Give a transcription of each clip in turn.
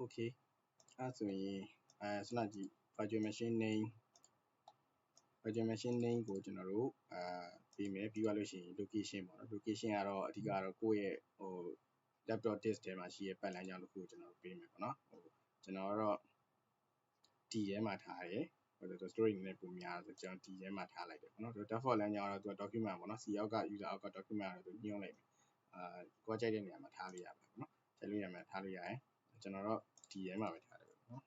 okay အဲ့ဆိုရင်စနကြည့် virtual machine name ကိုကျွန်တော်တို့ပေးမယ်ပြီးသွားလို့ရှိရင် location ပေါ့နော် location ကတော့အဓိကတော့ကိုယ့်ရဲ့laptop disk ထဲမှာရှိတဲ့ပတ်လမ်းကြောင်းတစ်ခုကိုကျွန်တော်တို့ပေးမယ်ပေါ့နော်ကျွန်တော်ကတော့ D ထဲမှာထားတယ်storage နည်းပုံများဆိုကျွန်တော် D ထဲမှာထားလိုက်တယ်ပေါ့နော် default လမ်းကြောင်းကတော့သူက document ပေါ့နော် C အောက်က user အောက်က document ကတော့သူညွှန်းလိုက်မယ်ကိုယ်ကြိုက်တဲ့နေရာမှာထားလို့ရပါတယ်ပေါ့နော်ကြိုက်လို့ရမှာထားလို့ရတယ်ကျွန်တော်တော့ D ထဲမှာပဲထားတယ်ပေါ့နော်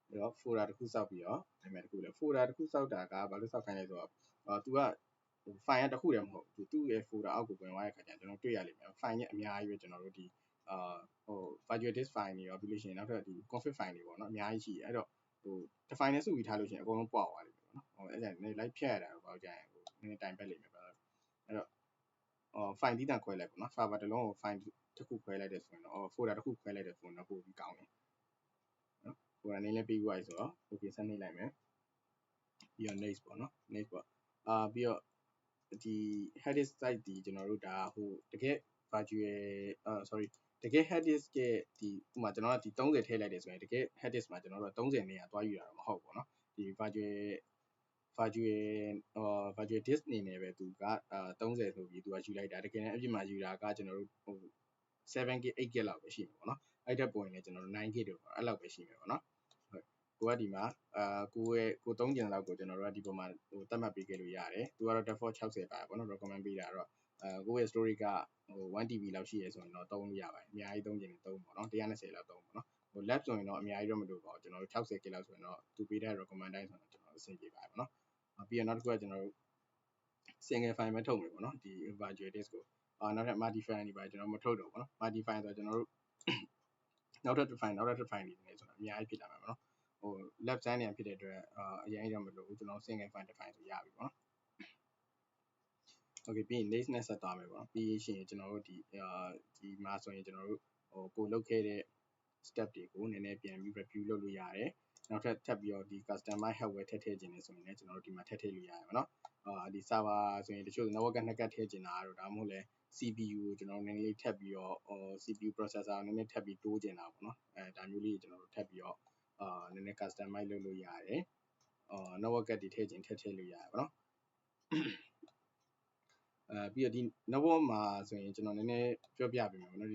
အဲ့တော့ folder တစ်ခုစောက်ပြီးတော့နာမည်တစ်ခုလဲ folder တစ်ခုစောက်တာကဘာလို့စောက်ခိုင်းလဲဆိုတော့သူကfile တစ်ခုတည်းမဟုတ်ဘူးသူ့ရဲ့ folder အောက်ကိုဝင်သွားတဲ့ခါကျရင်ကျွန်တော်တွေ့ရလိမ့်မယ် file နဲ့အများကြီးပဲကျွန်တော်တို့ဒီvirtual disk file တွေရောပြီးလို့ရှိရင်နောက်ထပ်ဒီ config file တွေပေါ့နော်အများကြီးရှိတယ်အဲ့တော့တစ် file နဲ့စုပြီးထားလို့ရှိရင်အကုန်လုံးပေါက်သွားလိမ့်မယ်ပေါ့နော်အဲ့ဒါနဲ့လိုက်ဖြတ်ရတာတော့ဘာလို့ကြာရင်နည်းနည်းတိုင်ပတ်လိမ့်မယ်ပေါ့အဲ့တော့file တီးတန့်ခွဲလိုက်ပေါ့နော် server တစ်လုံးကို file တစ်ခုခွဲလိုက်တဲ့ဆိုရင်တော့ folder တစ်ခုခွဲလိုက်တဲ့ဆိုရင်တော့ပို့ပြီးကောင်းတယ်နော် folder name လည်းပြီးသွားပြီဆိုတော့ okay ဆက်နှိပ်လိုက်မယ်ပြီးတော့ next ပေါ့နော် next ပေါ့ပြီးတော့ဒီ hard disk site ဒီကျွန်တော်တို့ဒါဟိုတကယ် virtual sorry တကယ် hard disk ရဲ့ဒီဥပမာကျွန်တော်ကဒီ30ထည့်လိုက်တယ်ဆိုရင်တကယ် hard disk မှာကျွန်တော်တို့30နေရာသွားယူတာတော့မဟုတ်ဘူးเนาะဒီ virtual disk အနေနဲ့ပဲသူက30ဆိုပြီးသူကယူလိုက်တာတကယ်လည်းအပြစ်မှာယူတာကကျွန်တော်တို့ဟို 7GB 8GB လောက်ပဲရှိမှာပေါ့เนาะအဲ့တက်ပုံရင်လည်းကျွန်တော်တို့ 9GB တို့အဲ့လောက်ပဲရှိမှာပေါ့เนาะကိုကဒီမှာကိုသုံးကျင်လောက်ကိုကျွန်တော်တို့ကဒီပုံမှာဟိုသတ်မှတ်ပေးခဲ့လို့ရတယ်သူကတော့ default 60ပါပေါ့နော် recommend ပေးတာတော့ကိုရဲ့ storage ကဟို 1TB လောက်ရှိရဲဆိုရင်တော့သုံးလို့ရပါတယ်အများကြီးသုံးကျင်ရင်သုံးပေါ့နော်120လောက်သုံးပေါ့နော်ဟို lab ဆိုရင်တော့အများကြီးတော့မလိုပါဘူးကျွန်တော်တို့ 60GB လောက်ဆိုရင်တော့သူပေးတဲ့ recommend တိုင်းဆိုတော့ကျွန်တော်တို့အဆင်ပြေပါတယ်ပေါ့နော်ပြီးတော့နောက်တစ်ခုကကျွန်တော်တို့ single file ပဲထုတ်မယ်ပေါ့နော်ဒီ virtual disk ကိုနောက်ထပ် multi file တွေပါကျွန်တော်မထုတ်တော့ဘူးပေါ့နော် multi file ဆိုတော့ကျွန်တော်တို့နောက်ထပ် file တွေနေဆိုတော့အများကြီးဖြစ်လာမှာပေါ့နော်ဟို lab စမ်းနေဖြစ်တဲ့အတွက်အရင်တော့မလို့ကျွန်တော် single file တစ် file ဆိုရပြီပေါ့နော် okay ပြီးရင် next နဲ့ဆက်သွားမယ်ပေါ့ပြီးရင်ကျွန်တော်တို့ဒီမှာဆိုရင်ကျွန်တော်တို့ဟိုကိုလုပ်ခဲ့တဲ့ step တွေကိုနည်းနည်းပြန်ပြီး review လုပ်လို့ရတယ်နောက်ထပ်ပြီးတော့ဒီ customize hardware ထည့်ခြင်းနဲ့ဆိုရင်လည်းကျွန်တော်တို့ဒီမှာထည့်လို့ရတယ်ပေါ့နော်ဒီ server ဆိုရင်တချို့ network က2ကတ်ထည့်ခြင်းတာတို့ဒါမှမဟုတ်လဲ CPU ကိုကျွန်တော်နည်းနည်းလေးထပ်ပြီးတော့CPU processor နည်းနည်းထပ်ပြီးတိုးခြင်းတာပေါ့နော်ဒါမျိုးလေးကျွန်တော်တို့ထပ်ပြီးတော့နည်းနည်း customize လုပ်လို့ရတယ်network ကတ်တွေထည့်ခြင်းထည့်လို့ရတယ်ပေါ့နော်ပြီးတော့ဒီ network မှာဆိုရင်ကျွန်တော်နည်းနည်းပြောပြပေးမယ်ပေါ့နော်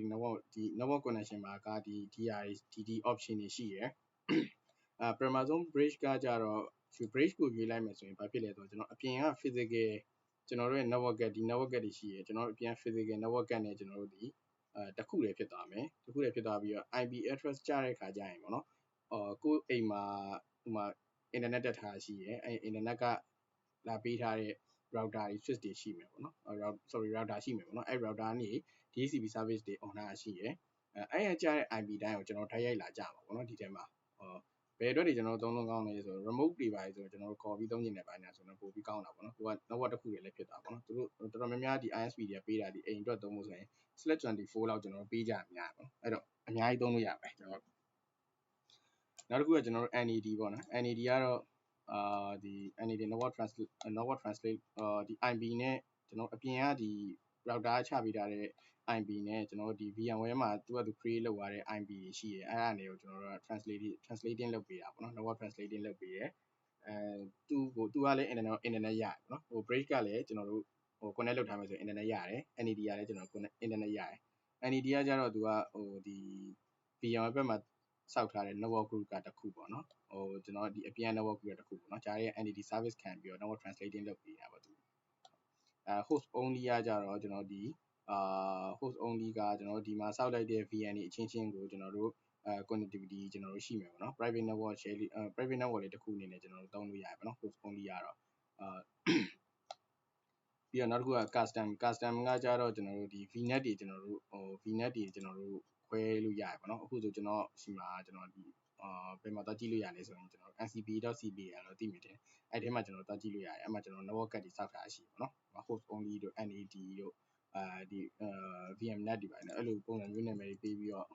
ဒီ network connection မှာကဒီ DRD option တွေရှိရယ်Amazon bridge ကကြတော့ bridge ကိုရွေးလိုက်မယ်ဆိုရင်ဘာဖြစ်လဲဆိုတော့ကျွန်တော်အပြင်က physical ကျွန်တော်တို့ရဲ့ network ကဒီ network ကတွေရှိရယ်ကျွန်တော်တို့အပြင် physical network ကနဲ့ကျွန်တော်တို့ဒီတစ်ခုတည်းဖြစ်သွားမယ်တစ်ခုတည်းဖြစ်သွားပြီးတော့ IP address ကြားတဲ့ခါကျရင်ပေါ့နော်ကိုယ်အိမ်မှာဟိုမှာ internet တက်ထားရှိရယ်အဲ internet ကလာပေးထားတဲ့ router တွေ switch တွေရှိမယ်ပေါ့နော် router ရှိမယ်ပေါ့နော်အဲ router ကနေ DHCP service တွေ on ထားရှိရယ်အဲ့ရကြားတဲ့ IP တိုင်းကိုကျွန်တော်တိုက်ရိုက်လာကြမှာပေါ့နော်ဒီထဲမှာဘယ်အတွက်တွေကျွန်တော်သုံးလုံးကောင်းလဲဆိုတော့ remote တွေပါဆိုတော့ကျွန်တော်တို့ call ပြီးသုံးနေတယ်ပိုင်းညာဆိုတော့ပို့ပြီးကောင်းတာပေါ့နော်ကိုက network တစ်ခုတွေလည်းဖြစ်တာပေါ့နော်သူတို့တော်တော်များများဒီ ISP တွေကပေးတာဒီအိမ်အတွက်သုံးဖို့ဆိုရင် /24 လောက်ကျွန်တော်တို့ပေးကြအများပေါ့အဲ့တော့အများကြီးသုံးလို့ရပါတယ်ကျွန်တော်နောက်တစ်ခုကကျွန်တော်တို့ NAD ပေါ့နော် NAD ကတော့ဒီ NAD network translate ဒီ IP နဲ့ကျွန်တော်အပြင်ကဒီ router ချပေးထားတဲ့ IP နဲ့ကျွန်တော်တို့ဒီ VMware မှာသူကသူ create လုပ်သွားတဲ့ IP ရှိရယ်အဲ့ဒါနေကိုကျွန်တော်တို့က translating လုပ်ပေးတာပေါ့နော် network translating လုပ်ပေးရယ်သူကလည်း internet ရတယ်ပေါ့နော်ဟို bridge ကလည်းကျွန်တော်တို့ဟို connect လုပ်ထားမယ်ဆိုရင် internet ရတယ် NAD ကလည်းကျွန်တော် internet ရတယ် NAD ကကြတော့သူကဟိုဒီ VMware ဘက်မှာစောက်ထားတဲ့ network group ကတစ်ခုပေါ့နော်ဟိုကျွန်တော်ဒီအပြင် network group ကတစ်ခုပေါ့နော်ဂျားရဲ့ NAD service ခံပြီးတော့ network translating လုပ်ပေးတာပေါ့သူhost only ကကြတော့ကျွန်တော်ဒီhost only ကကျွန်တော်ဒီမှာစောက်လိုက်တဲ့ VN တွေအချင်းချင်းကိုကျွန်တော်တို့connectivity ကျွန်တော်တို့ရှိမယ်ပေါ့နော် private network share private network လေးတစ်ခုအနေနဲ့ကျွန်တော်တို့သုံးလို့ရတယ်ပေါ့နော် host only ကတော့ပြီးတော့နောက်တစ်ခုက custom ကကြတော့ကျွန်တော်တို့ဒီ VNet တွေကျွန်တော်တို့ဟို VNet တွေကျွန်တော်တို့ခွဲလို့ရတယ်ပေါ့နော်အခုဆိုကျွန်တော်ရှိမှာကျွန်တော်ဒီဘယ်မှာသွားကြည့်လို့ရလဲဆိုရင်ကျွန်တော် ncp.cpl လို့သိမိတယ်အဲ့ဒီမှာကျွန်တော်သွားကြည့်လို့ရတယ်အဲ့မှာကျွန်တော် network ကတ်တွေစောက်ထားရှိပေါ့နော် host only တို့ NAD တို့ဒီ VMnet တွေပါနော်အဲ့လိုပုံစံမျိုးနာမည်တွေပေးပြီးတော့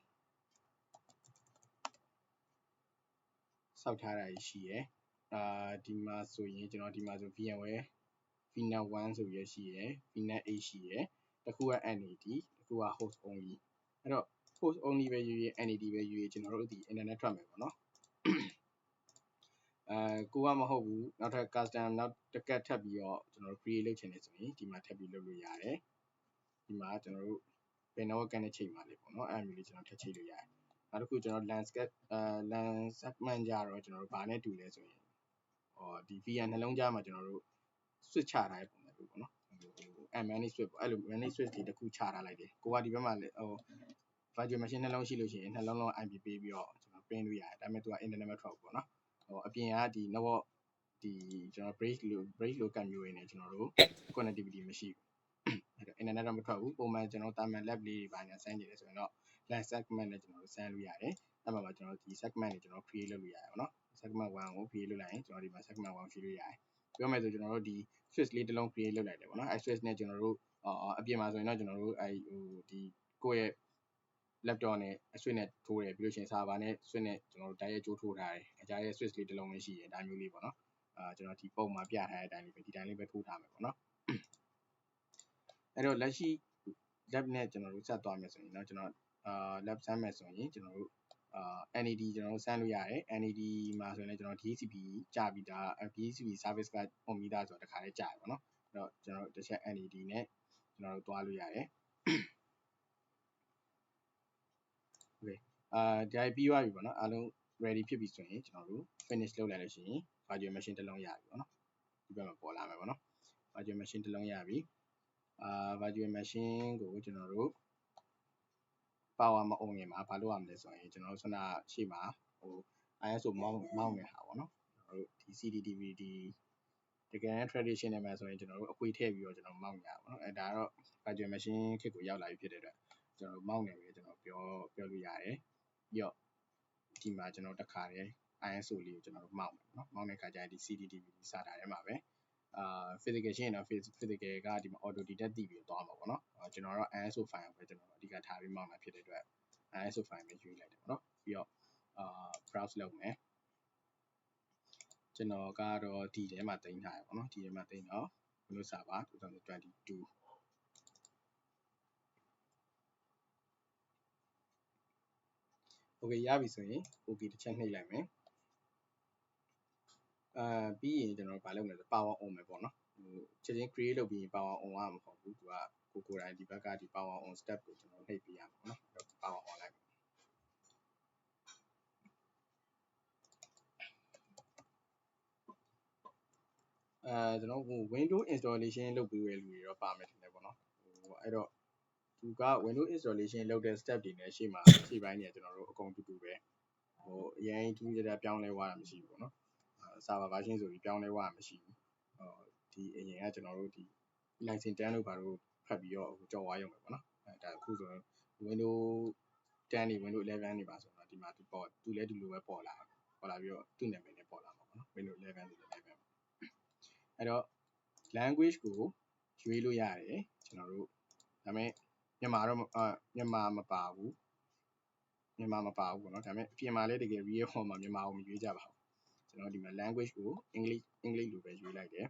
စောက်ထားတာရှိရယ်ဒီမှာဆိုရင်ကျွန်တော်ဒီမှာဆို VMware VNet 1ဆိုပြီးရှိရယ် VNet 8ရှိရယ်တစ်ခုက NAD တစ်ခု ကိုက host only အဲ့တော့ host only ပဲယူရ NAT ပဲယူရကျွန်တော်တို့ဒီ internet ထွက်မယ်ပေါ့နော်ကိုကမဟုတ်ဘူးနောက်ထပ် custom နောက်တစ်ကတ်ထပ်ပြီးတော့ကျွန်တော်တို့ create လုပ်ချင်တယ်ဆိုရင်ဒီမှာထပ်ပြီးလုပ်လို့ရတယ်ဒီမှာကျွန်တော်တို့ဘယ် network နဲ့ချိန်ပါလဲပေါ့နော်အဲ့လိုမျိုးလေးကျွန်တော်ထပ်ချိန်လို့ရတယ်နောက်တစ်ခုကျွန်တော် landscape LAN segment ကြတော့ကျွန်တော်တို့ဘာနဲ့တူလဲဆိုရင်ဒီ VN နှလုံးကြားမှာကျွန်တော်တို့ switch ချထားတဲ့ပုံစံမျိုးပေါ့နော်manage switch ပေါ့အဲ့လို manage switch တွေတစ်ခုချထားလိုက်တယ်ကိုကဒီဘက်မှာvirtual machine နှလုံးရှိလို့ရှိရင်နှလုံးလုံး IP ပေးပြီးတော့ကျွန်တော် print လို့ရတယ်ဒါပေမဲ့သူက internet မထွက်ဘူးပေါ့နော်အပြင်ကဒီ network ဒီကျွန်တော် bridge လိုကတ်မျိုးရင်းနဲ့ကျွန်တော်တို့ connectivity မရှိဘူးအဲ့တော့ internet တော့မထွက်ဘူးပုံမှန်ကျွန်တော် thermal lab လေးတွေပါညာဆန်းနေတယ်ဆိုရင်တော့ LAN segment နဲ့ကျွန်တော်တို့ဆန်းလို့ရတယ်အဲ့မှာကျွန်တော်ဒီ segment တွေကျွန်တော် create လုပ်လို့ရတယ်ပေါ့နော် segment 1ကို create လုပ်လိုက်ရင်ကျွန်တော်ဒီမှာ segment 1 create လို့ရတယ်ပြောမယ်ဆိုကျွန်တော်တို့ဒီ switch လေးတစ်လုံး create လုပ်လိုက်တယ်ပေါ့နော်အဲ့ switch နဲ့ကျွန်တော်တို့အပြင်မှာဆိုရင်တော့ကျွန်တော်တို့ဒီကိုယ့်ရဲ့ laptop နဲ့ switch နဲ့ထိုးတယ်ပြီးလို့ရှိရင် server နဲ့ switch နဲ့ကျွန်တော်တို့ direct ကြိုးထိုးထားတယ်အကြရဲ့ switch လေးတစ်လုံးလေးရှိတယ်ဒါမျိုးလေးပေါ့နော်ကျွန်တော်ဒီပုံမှာပြထားတဲ့အတိုင်းလေးပဲဒီတိုင်းလေးပဲထိုးထားမယ်ပေါ့နော်အဲ့တော့လက်ရှိ lab နဲ့ကျွန်တော်တို့ဆက်သွားမယ်ဆိုရင်เนาะကျွန်တော်lab ဆန်းမယ်ဆိုရင်ကျွန်တော်တို့NAD ကျွန်တော်တို့ဆန်းလို့ရတယ် NAD မှာဆိုရင်လည်းကျွန်တော် DHCP ကြာပြီးသား DHCP service ကပုံပြီးသားဆိုတော့တခါလေးကြာပြီပေါ့နော်အဲ့တော့ကျွန်တော်တို့တစ်ချက် NAD နဲ့ကျွန်တော်တို့တွားလို့ရတယ် okay ဒါပြီးသွားပြီပေါ့နော်အားလုံး ready ဖြစ်ပြီဆိုရင်ကျွန်တော်တို့ finish လုပ်လိုက်လို့ရှိရင် virtual machine တစ်လုံးရပြီပေါ့နော်ဒီဘက်မှာပေါ်လာမယ်ပေါ့နော် virtual machine တစ်လုံးရပြီvirtual machine ကိုကျွန်တော်တို့ power မအောင်ရင်မှာဘာလုပ်ရမလဲဆိုရင်ကျွန်တော်တို့ခုနရှေ့မှာISO မောင်းနေတာပေါ့နော်ကျွန်တော်တို့ဒီ CCTV ဒီတကယ် traditional မှာဆိုရင်ကျွန်တော်တို့အခွေထည့်ပြီးတော့ကျွန်တော်မောင်းနေတာပေါ့နော်ဒါကတော့ virtual machine ခစ်ကိုရောက်လာပြီဖြစ်တဲ့အတွက်ကျွန်တော်မောင်းနေပြီကျွန်တော်ပြောလို့ရတယ်ပြီးတော့ဒီမှာကျွန်တော်တခါတည်း ISO လေးကိုကျွန်တော်တို့မောင်းမယ်နော်မောင်းတဲ့ခါကျရင်ဒီ CCTV စာတာထဲမှာပဲphysical ရှင်းရင်တော့ physical ကဒီမှာ auto detect တည်ပြီးတော့သွားမှာပေါ့နော်ကျွန်တော်တို့ ISO file ကိုပဲကျွန်တော်အဓိကထားပြီးမောင်းတာဖြစ်တဲ့အတွက် ISO file ပဲရွေးလိုက်တယ်ပေါ့နော်ပြီးတော့browse လုပ်မယ်ကျွန်တော်ကတော့ဒီထဲမှာတင်ထားရပေါ့နော်ဒီထဲမှာတင်တော့ Windows Server 2022 okay ရပြီဆိုရင် okay တစ်ချက်နှိပ်လိုက်မယ်ပြီးရင်ကျွန်တော်ဘာလုပ်မလဲဆို power on မယ်ပေါ့နော်ချက်ချင်း create လုပ်ပြီး power on ရမှာမဟုတ်ဘူးသူကကိုယ်တိုင်ဒီဘက်ကဒီ power on step ကိုကျွန်တော်နှိပ်ပေးရမှာပေါ့နော် power on လိုက်ကျွန်တော် Windows installation လုပ်ပြီးရလူတွေတော့ပါမယ်ထင်တယ်ပေါ့နော်အဲ့တော့သူက Windows installation လုပ်တဲ့ step တွေနဲ့ရှေ့ပိုင်းเนี่ยကျွန်တော်တို့အကုန်တူပဲအရင်ထူးခြားခြားပြောင်းလဲသွားတာမရှိဘူးပေါ့နော် server version ဆိုပြီးပြောင်းလဲသွားတာမရှိဘူးဒီအရင်ကကျွန်တော်တို့ဒီ license 10လို့ပါတော့ဖတ်ပြီးတော့ကြော်ဝါရုံပဲပေါ့နော်ဒါအခုဆိုရင် Windows 10နေ Windows 11နေပါဆိုတော့ဒီမှာသူလည်းဒီလိုပဲပေါ်လာပြီးတော့သူ့နာမည်နဲ့ပေါ်လာမှာပေါ့နော် Windows 11ဆို11အဲ့တော့ language ကိုရွေးလို့ရတယ်ကျွန်တော်တို့ဒါပေမဲ့မြန်မာမပါဘူးပေါ့နော်ဒါပေမဲ့အပြင်မှာလည်းတကယ် real form မှာမြန်မာကိုမရွေးကြပါဘူးကျွန်တော်ဒီမှာ language ကို English လိုပဲရွေးလိုက်တယ်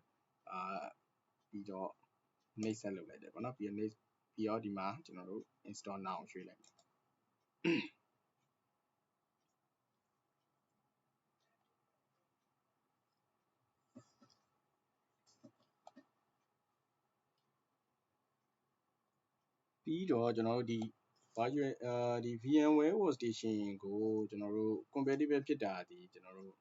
ပြီးတော့ next ဆက်လုပ်လိုက်တယ်ပေါ့နော်ပြီးတော့ဒီမှာကျွန်တော်တို့ install now ရွေးလိုက်တယ်ပြီးတော့ကျွန်တော်တို့ဒီ virtual ဒီ VMware workstation ကိုကျွန်တော်တို့ compatible ဖြစ်တာဒီကျွန်တော်တို့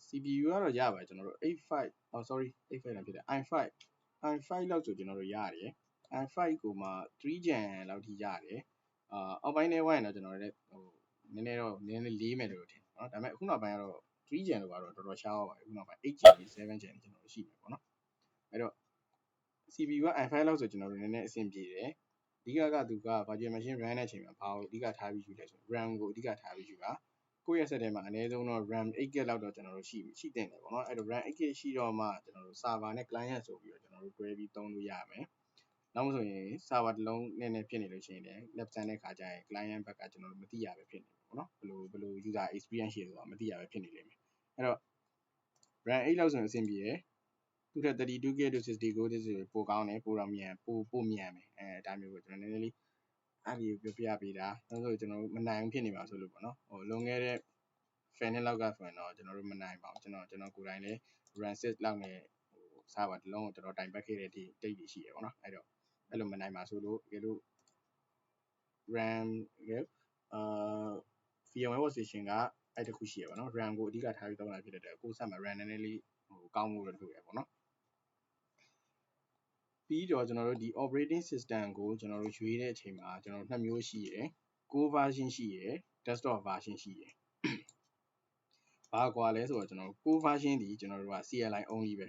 CPU ကတော့ရပါတယ်ကျွန်တော်တို့ 85 sorry 85လောက်ဖြစ်တယ် i5 လောက်ဆိုကျွန်တော်တို့ရတယ် i5 ကိုမှ3 gen လောက်ထိရတယ်အောက်ပိုင်းထဲဝိုင်းတော့ကျွန်တော်လည်းနည်းနည်းလေးမယ်လို့ထင်တယ်เนาะဒါပေမဲ့အခုနောက်ပိုင်းကတော့3 gen လို့ကတော့တော်တော်ရှားသွားပါပြီအခုနောက်ပိုင်း8 gen 7 gen ကျွန်တော်တို့ရှိမယ်ပေါ့နော်အဲ့တော့ CPU က i5 လောက်ဆိုကျွန်တော်တို့နည်းနည်းအဆင်ပြေတယ်အဓိကသူက virtual machine run တဲ့အချိန်မှာဘာကိုအဓိကထားပြီးယူလဲဆို RAM ကိုအဓိကထားပြီးယူတာကိုယ့်ရဲ့ set ထဲမှာအနည်းဆုံးတော့ RAM 8GB လောက်တော့ကျွန်တော်တို့ရှိတင်တယ်ပေါ့နော်အဲ့တော့ RAM 8GB ရှိတော့မှကျွန်တော်တို့ server နဲ့ client ဆိုပြီးတော့ကျွန်တော်တို့တွဲပြီးသုံးလို့ရမယ်နောက်မှဆိုရင် server တစ်လုံးနဲ့ဖြစ်နေလို့ရှိရင်လည်း lab ဆန်းတဲ့ခါကျရင် client ဘက်ကကျွန်တော်တို့မသိရပဲဖြစ်နေပေါ့နော်ဘယ်လို user experience ရှိဆိုတာမသိရပဲဖြစ်နေလိမ့်မယ်အဲ့တော့ RAM 8လောက်ဆိုရင်အဆင်ပြေတယ် သူထက် 32K to 60K ပိုကောင်းတယ်ပိုတော့မြန်ပိုမြန်မယ်ဒါမျိုးပဲကျွန်တော်နည်းနည်းလေးအဲ့ဒီပြောပြပေးတာဒါဆိုကျွန်တော်တို့မနိုင်ဘူးဖြစ်နေပါဆိုလို့ပေါ့နော်ဟိုလွန်ခဲ့တဲ့ fan နဲ့လောက်ကဆိုရင်တော့ကျွန်တော်တို့မနိုင်ပါဘူးကျွန်တော်ကိုယ်တိုင်လည်း run 6လောက်နဲ့ဟိုစားပါတလုံးကိုကျွန်တော်တိုင်ပတ်ခဲ့တဲ့ဒီ date တွေရှိရပေါ့နော်အဲ့တော့အဲ့လိုမနိုင်ပါဆိုလို့တကယ်လို့ RAM အာ VMware workstation ကအဲ့တခုရှိရပါတော့ RAM ကိုအဓိကထားပြီးသုံးတာဖြစ်တဲ့အတွက်အခုဆက်မှာ RAM နည်းနည်းလေးဟိုကောင်းမှုလို့လုပ်ရပါတော့ပြီးတော့ကျွန်တော်တို့ဒီ operating system ကိုကျွန်တော်တို့ရွေးတဲ့အချိန်မှာကျွန်တော်တို့နှစ်မျိုးရှိရယ် core version ရှိရယ် desktop version ရှိရယ်ဘာကွာလဲဆိုတော့ကျွန်တော်တို့ core version ဒီကျွန်တော်တို့က CLI only ပဲ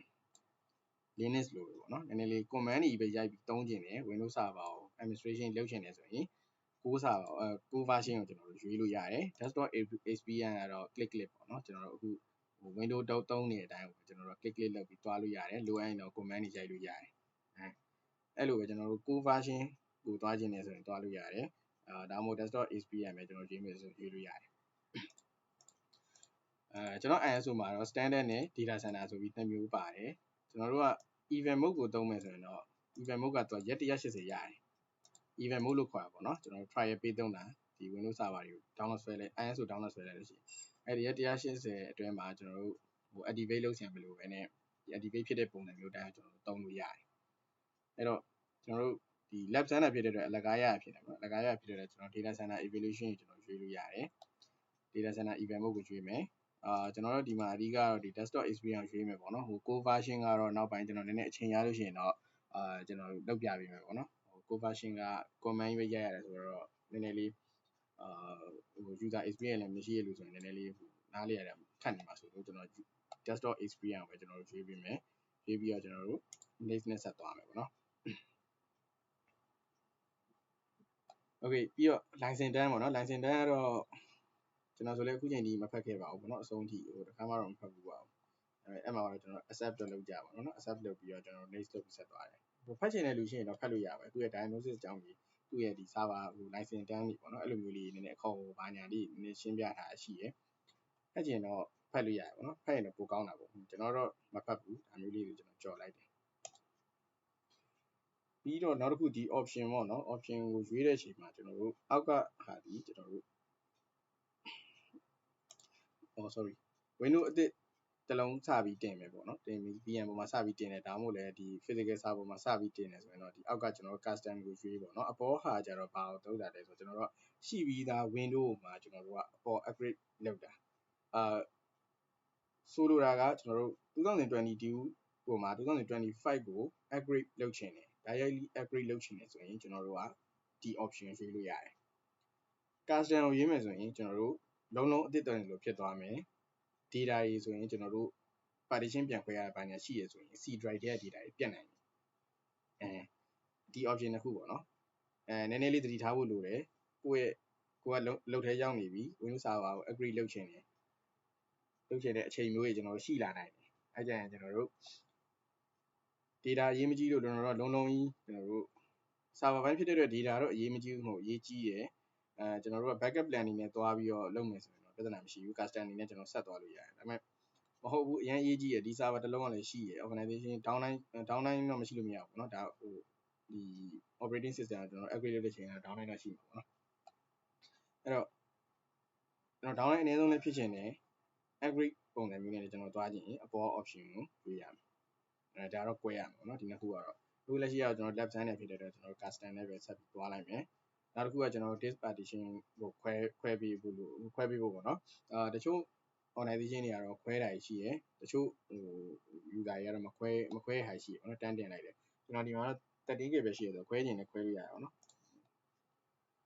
Linux လို့ပဲပေါ့နော်နည်းနည်းလေး command တွေပဲရိုက်ပြီးသုံးကျင်တယ် Windows server ကို administration လုပ်ချင်တယ်ဆိုရင်core server core version ကိုကျွန်တော်တို့ရွေးလို့ရတယ် desktop experience ကတော့ click ပေါ့နော်ကျွန်တော်တို့အခုဟို Windows သုံးနေတဲ့အတိုင်းကျွန်တော်တို့ click လုပ်ပြီးတွားလို့ရတယ်လိုအပ်ရင်တော့ command တွေရိုက်လို့ရတယ်အဲ့လိုပဲကျွန်တော်တို့ core version ကိုတွားကျင်တယ်ဆိုရင်တွားလို့ရတယ်ဒါမှမဟုတ် desktop experience ပဲကျွန်တော်ရွေးမယ်ဆိုရွေးလို့ရတယ်ကျွန်တော် ISO မှာတော့ standard နဲ့ data center ဆိုပြီးနှစ်မျိုးပါတယ်ကျွန်တော်တို့က event mode ကိုသုံးမယ်ဆိုရင်တော့ event mode ကတော့ရက်180ရတယ် event mode လို့ခေါ်တာပေါ့နော်ကျွန်တော်တို့ trial ပေးသုံးတာဒီ Windows server တွေကို download ဆွဲလိုက် ISO download ဆွဲလိုက်လို့ရှိရင်အဲ့ဒီရက်180အတွင်းမှာကျွန်တော်တို့ဟို activate လုပ်ချင်မလို့ပဲနဲ့ဒီ activate ဖြစ်တဲ့ပုံစံမျိုးတိုင်းကျွန်တော်တို့သုံးလို့ရတယ်အဲ့တော့ကျွန်တော်တို့ဒီ lab center ဖြစ်တဲ့အတွက်အလကားရဖြစ်တယ်ပေါ့အလကားရဖြစ်တဲ့အတွက်ကျွန်တော် data center evaluation ကိုကျွန်တော်ရွေးလို့ရတယ် data center event mode ကိုရွေးမယ်ကျွန်တော်တို့ဒီမှာအဓိကတော့ဒီ desktop experience ရွေးမယ်ပေါ့နော်ဟို core version ကတော့နောက်ပိုင်းကျွန်တော်နည်းနည်းအချိန်ရလို့ရှိရင်တော့ကျွန်တော်လုပ်ပြပေးမယ်ပေါ့နော်ဟို core version က command ပဲရိုက်ရတယ်ဆိုတော့နည်းနည်းလေးဟို user experience လည်းမရှိရလို့ဆိုရင်နည်းနည်းလေးနားလေရတယ်ခက်နေမှာဆိုလို့ကျွန်တော် desktop experience ပဲကျွန်တော်တို့ရွေးပေးမယ်ရွေးပြီးတော့ကျွန်တော်တို့ next နဲ့ဆက်သွားမယ်ပေါ့နော် okay ပြီးတော့ license တန်းပေါ့နော် license တန်းကတော့ကျွန်တော်ဆိုလည်းအခုချိန်ဒီမဖတ်ခဲ့ပါဘူးပေါ့နော်အဆုံးထိဟိုတခါမှတော့မဖတ်ဘူးပါဘူးအဲ့မှာတော့ကျွန်တော် accept လုပ်ကြပါတော့နော် accept လုပ်ပြီးတော့ကျွန်တော် next လုပ်ပြီးဆက်သွားတယ်ဟိုဖတ်ချင်တဲ့လူရှိရင်တော့ဖတ်လို့ရပါတယ်သူရဲ့ diagnosis အကြောင်းကြီးသူ့ရဲ့ဒီ server ဟို license တန်းကြီးပေါ့နော်အဲ့လိုမျိုးလေးနည်းနည်းအခေါ်ဘာညာလေးနည်းနည်းရှင်းပြထားရှိရယ်ဖတ်ချင်တော့ဖတ်လို့ရတယ်ပေါ့နော်ဖတ်ရင်တော့ပိုကောင်းတာပေါ့ကျွန်တော်တော့မဖတ်ဘူးဒါမျိုးလေးကိုကျွန်တော်ကြော်လိုက်တယ်ပြီးတော့နောက်တစ်ခုဒီ option ပေါ့နော် option ကိုရွေးတဲ့အချိန်မှာကျွန်တော်တို့အောက်ကဟာဒီကျွန်တော်တို့sorry Windows အသစ်တလုံးစပြီးတင်မယ်ပေါ့နော်တင်ပြီး VM ပေါ်မှာစပြီးတင်တယ်ဒါမှမဟုတ်လည်းဒီ physical server ပေါ်မှာစပြီးတင်တယ်ဆိုရင်တော့ဒီအောက်ကကျွန်တော်တို့ custom ကိုရွေးပေါ့နော်အပေါ်ဟာကျတော့ဘာကိုသုံးတာလဲဆိုတော့ကျွန်တော်တို့ရှိပြီးသား Windows မှာကျွန်တော်တို့ကအပေါ် upgrade လုပ်တာဆိုလိုတာကကျွန်တော်တို့2022ဟိုမှာ2025ကို upgrade လုပ်ချင်တယ် directly upgrade လုပ်ချင်တယ်ဆိုရင်ကျွန်တော်တို့ကဒီ option ရွေးလို့ရတယ် custom ကိုရွေးမယ်ဆိုရင်ကျွန်တော်တို့လုံးလုံးအသစ်တင်လို့ဖြစ်သွားမယ် data တွေဆိုရင်ကျွန်တော်တို့ partition ပြန်ခွဲရတာဘာညာရှိရဆိုရင် C drive ရဲ့ data တွေပြတ်နိုင်တယ်ဒီ option တစ်ခုပေါ့နော်နည်းနည်းလေးသတိထားဖို့လိုတယ်ကိုကလုံထဲရောက်နေပြီ Windows server ကို upgrade လုပ်ချင်တယ်လုပ်ချင်တဲ့အချိန်မျိုးကြီးကျွန်တော်တို့ရှိလာနိုင်တယ်အဲကြရင်ကျွန်တော်တို့ data အရေးမကြီးလို့ကျွန်တော်တို့လုံးလုံးကြီးကျွန်တော်တို့ server ဘိုင်းဖြစ်တဲ့အတွက် data တော့အရေးမကြီးဘူးမဟုတ်အရေးကြီးရယ်ကျွန်တော်တို့က backup plan အနေနဲ့သွားပြီးတော့လုပ်မယ်ဆိုရင်တော့ပြဿနာမရှိဘူး custom အနေနဲ့ကျွန်တော်ဆက်သွားလို့ရတယ်ဒါပေမဲ့မဟုတ်ဘူးအရင်အရေးကြီးရယ်ဒီ server တစ်လုံးကလည်းရှိရယ် organization downtime တော့မရှိလို့မရဘူးเนาะဒါဟိုဒီ operating system ကိုကျွန်တော် upgrade လုပ်တဲ့ချိန်က downtime တော့ရှိမှာပေါ့เนาะအဲ့တော့ကျွန်တော် downtime အနည်းဆုံးလည်းဖြစ်ချင်တယ် upgrade ပုံစံမျိုးနဲ့လည်းကျွန်တော်သွားကြည့်ရင်အပေါ် option ကိုရွေးရမယ်ဒါတော့꿰ရမယ်ပေါ့เนาะဒီနှစ်ခုကတော့အခုလက်ရှိကတော့ကျွန်တော် lab design နဲ့ဖြစ်တဲ့အတွက်ကျွန်တော် custom နဲ့ပဲဆက်ပြီးသွားလိုက်မယ်နောက်တစ်ခုကကျွန်တော် disk partition ကိုခွဲပေးဖို့ပေါ့เนาะတချို့ organization တွေကတော့ခွဲတာရှိရယ်တချို့ဟို user တွေကတော့မခွဲဟာရှိရယ်ပေါ့နော်တန်းတင်လိုက်တယ်ကျွန်တော်ဒီမှာတော့ 13K ပဲရှိရဆိုခွဲခြင်းနဲ့ခွဲလို့ရအောင်နော်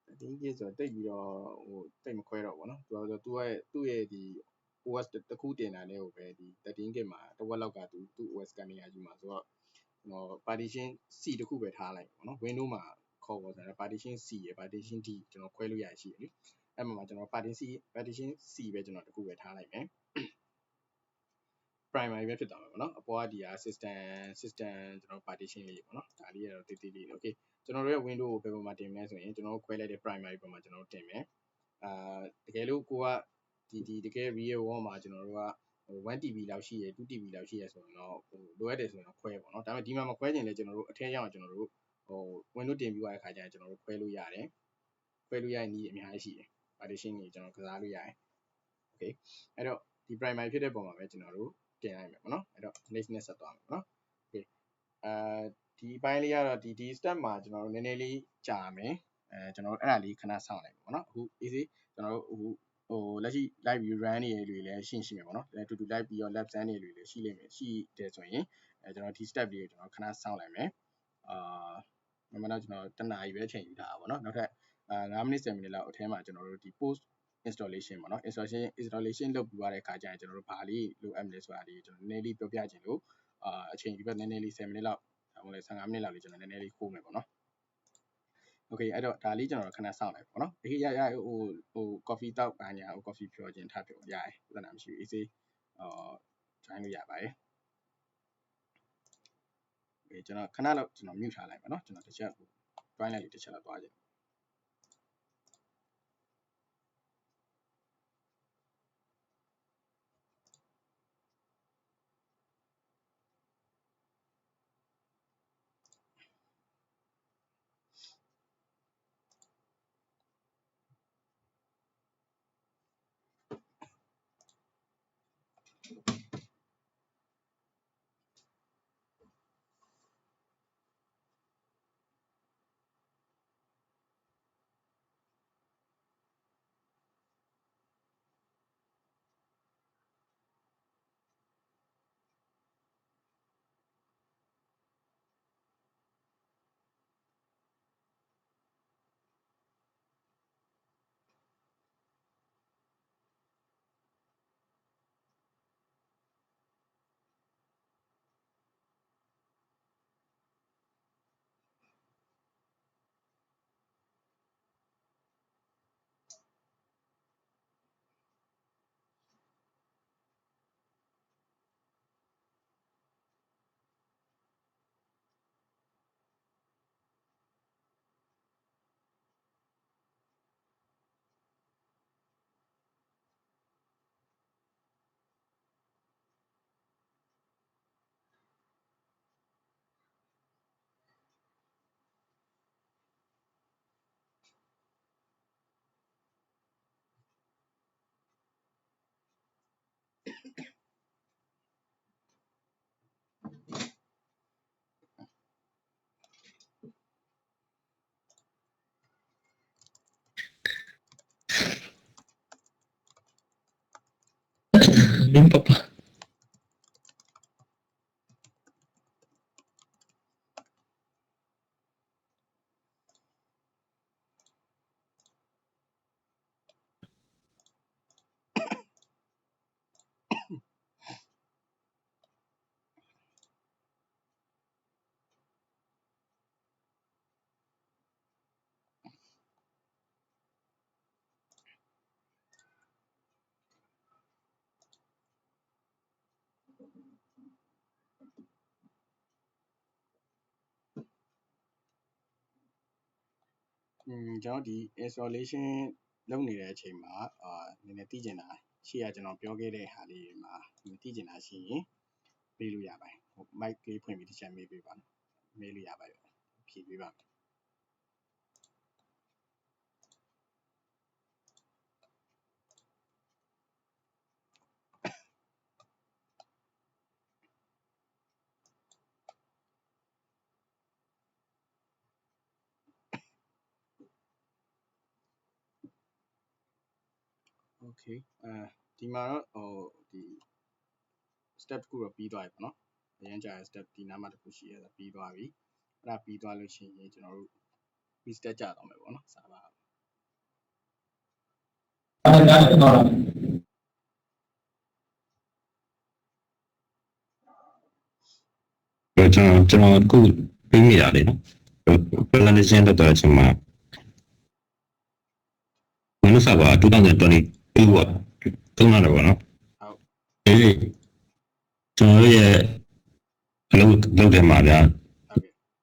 13K ဆိုတော့တိတ်ပြီးတော့ဟိုတိတ်မခွဲတော့ဘူးနော်သူရဲ့ဒီ OS တစ်ခုတင်တာလည်းဟိုပဲဒီ 13K မှာတစ်ဝက်လောက်ကသူ့ OS ကနေရာယူမှာဆိုတော့ကျွန်တော် partition C တစ်ခုပဲထားလိုက်ပေါ့နော် Windows မှာခေါ်ပေါ်ဆိုတော့ partition C ရယ် partition D ကျွန်တော်ခွဲလို့ရရှိတယ်လေအဲ့မှာကျွန်တော် partition C ပဲကျွန်တော်တစ်ခုပဲထားလိုက်မယ် primary ပဲဖြစ်သွားမှာပေါ့နော်အပေါ်ကဒီဟာ system ကျွန်တော် partition လေးပေါ့နော်ဒါလေးကတော့တိတိလေး okay ကျွန်တော်တို့ရဲ့ window ကိုဘယ်ပေါ်မှာတင်မလဲဆိုရင်ကျွန်တော်တို့ခွဲလိုက်တဲ့ primary ပေါ်မှာကျွန်တော်တို့တင်မယ်တကယ်လို့ကိုကဒီတကယ် real world မှာကျွန်တော်တို့က 1TB လောက်ရှိရ 2TB လောက်ရှိရဆိုရင်တော့လိုအပ်တယ်ဆိုရင်တော့ခွဲပေါ့နော်ဒါပေမဲ့ဒီမှာမခွဲချင်လဲကျွန်တော်တို့အထက်ရောက်ကျွန်တော်တို့Windows တင်ပြီးသွားတဲ့ခါကျရင်ကျွန်တော်တို့ခွဲလို့ရတယ်ခွဲလို့ရတဲ့နည်းအများကြီးရှိတယ် partition တွေကျွန်တော်ကစားလို့ရတယ် okay အဲ့တော့ဒီ primary ဖြစ်တဲ့ပုံမှာပဲကျွန်တော်တို့တင်လိုက်မယ်ပေါ့နော်အဲ့တော့ next နဲ့ဆက်သွားမယ်ပေါ့နော် okay ဒီပိုင်းလေးကတော့ဒီ step မှာကျွန်တော်တို့နည်းနည်းလေးကြာမယ်ကျွန်တော်တို့အဲ့ဒါလေးခဏစောင့်လိုက်ပေါ့နော်အခု easy ကျွန်တော်တို့လက်ရှိ live view run နေရတွေလည်းရှင်းမယ်ပေါ့နော်တူတူ live ပြီးတော့ lab scan နေတွေလည်းရှိလိမ့်မယ်ရှိတယ်ဆိုရင်ကျွန်တော်ဒီ step လေးကိုကျွန်တော်ခဏစောင့်လိုက်မယ်မမတော့ကျွန်တော်တနားကြီးပဲချိန်ယူထားတာပေါ့နော်နောက်ထပ်9မိနစ်10မိနစ်လောက်အထဲမှာကျွန်တော်တို့ဒီ post installation ပေါ့နော် installation လုပ်ပြီးသွားတဲ့အခါကျရင်ကျွန်တော်တို့ဘာလေးလိုအပ်မလဲဆိုတာလေးကျွန်တော်နည်းနည်းလေးပြောပြချင်လို့အချိန်ဒီဘက်နည်းနည်းလေး10မိနစ်လောက်ဒါမှမဟုတ်15မိနစ်လောက်လေးကျွန်တော်နည်းနည်းလေးခိုးမယ်ပေါ့နော် okay အဲ့တော့ဒါလေးကျွန်တော်ခဏစောင့်လိုက်ပေါ့နော်ဒီရcoffee တောက်ပါညာcoffee ဖြောခြင်းထားဖြောရတယ်ပြဿနာမရှိဘူး easy join လို့ရပါတယ်ကျွန်တော်ခဏလောက်ကျွန်တော် mute ထားလိုက်ပါနော်ကျွန်တော်တစ်ချက် join လိုက်လို့တစ်ချက်လောက်သွားကြည့်Bien, papá.ကျွန်တော်ဒီ installation လုပ်နေတဲ့အချိန်မှာနည်းနည်းသိကျင်တာရှေ့ကကျွန်တော်ပြောခဲ့တဲ့ဟာလေးတွေမှာသိကျင်တာရှိရင်ပေးလို့ရပါတယ်ဟို mic လေးဖွင့်ပြီးတစ်ချက်မေးပေးပါမေးလို့ရပါတယ်ဖြည့်ပေးပါမယ်โอเคဒီမှာတော့ဒီ step တစ်ခုတော့ပြီးသွားပြီပေါ့နော်အရင်ကြာ step ဒီနားမှာတစ်ခုရှိရတာပြီးသွားပြီအဲ့ဒါပြီးသွားလို့ရှိရင်ကျွန်တော်တို့ restart ကြတော့မယ်ပေါ့နော်စာပါ ကျွန်တော်အခုပြီးမိတာလေနော် presentation တက်တဲ့အချိန်မှာ Windows Server 2022ပေါ့သုံးရတယ်ပေါ့နော်ဟုတ်ဒီကျွန်တော်ရဲ့အလုပ်ထဲမှာဗျာ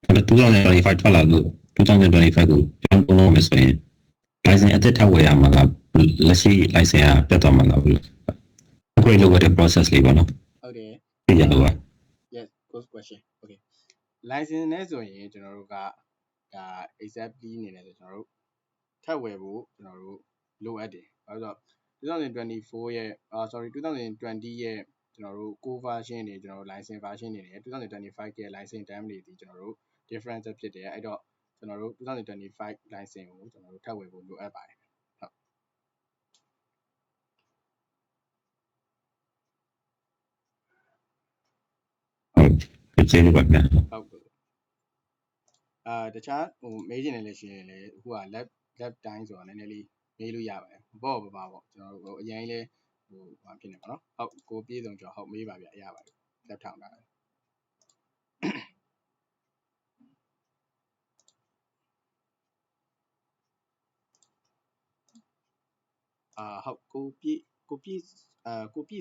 2025ထွက်လာလို့2025ကိုကျွန်တော်လုပ်မယ်ဆိုရင် license အသစ်ထပ်ဝယ်ရမှာလားလက်ရှိ license ကပြတ်သွားမှာလားဘူးအခု upgrade လုပ်ရတဲ့ process လေးပေါ့နော် ဟုတ်တယ် ပြရလို့ပါ yes good question okay license နဲ့ဆိုရင်ကျွန်တော်တို့ကဒါ exactly အနေနဲ့ဆိုကျွန်တော်တို့ထပ်ဝယ်ဖို့ကျွန်တော်တို့လိုအပ်တယ်ဘာလို့ဆိုတော့2024ရဲ့sorry 2020ရဲ့ကျွန်တော်တို့ core version တွေကျွန်တော်တို့ license version တွေနဲ့2025ရဲ့ license term တွေဒီကျွန်တော်တို့ difference ဖြစ်တယ်အဲ့တော့ကျွန်တော်တို့2025 license ကိုကျွန်တော်တို့ထပ်ဝယ်ဖို့လိုအပ်ပါတယ်ဟုတ်ကျေးဇူးပါဗျာဟုတ်ကဲ့တခြားဟိုမေးချင်တယ်လည်းရှိရင်လည်းအခုက lab time ဆိုတာနည်းနည်းလေးမေးလို့ရပါတယ်ပေါ့ပါပေါ့ကျွန်တော်တို့အရင်လေးဟိုဘာဖြစ်နေပါတော့ဟုတ်ကိုပြေးစုံကြောဟုတ်မေးပါဗျရပါတယ် lab ထောင်တာဟုတ်ကိုပြေး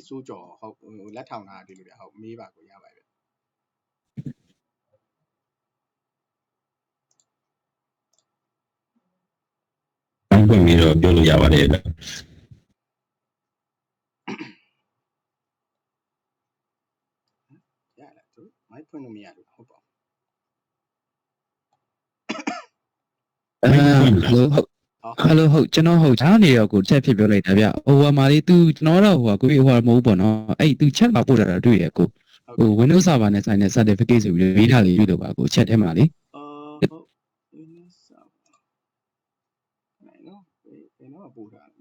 စိုးကြောဟုတ်ဟိုလက်ထောင်တာဒီလိုဗျဟုတ်မေးပါကိုရပါတယ်ဗျဘယ်လိုပြောလို့ရပါတယ်ဗျရလားသူမိုက်ဖွင့်လို့မရဘူးဟုတ်ပါHello ဟုတ်ကျွန်တော်ဟုတ်ကြားနေတော့ကိုချက်ဖြစ်ပြောလိုက်တာဗျဟိုမှာလေး तू ကျွန်တော်တော့ဟိုကိုဟိုမဟုတ်ပေါ့နော်အဲ့ तू ချက်လာပို့တာတွေ့ရကိုဟို Windows server နဲ့ဆိုင်တဲ့ certificate ဆိုပြီးရေးထားလေးတွေ့တော့ပါကိုချက်ထဲမှာလေဟုတ် Windows server နိုင်နော်ဘယ်တော့ပို့တာလဲ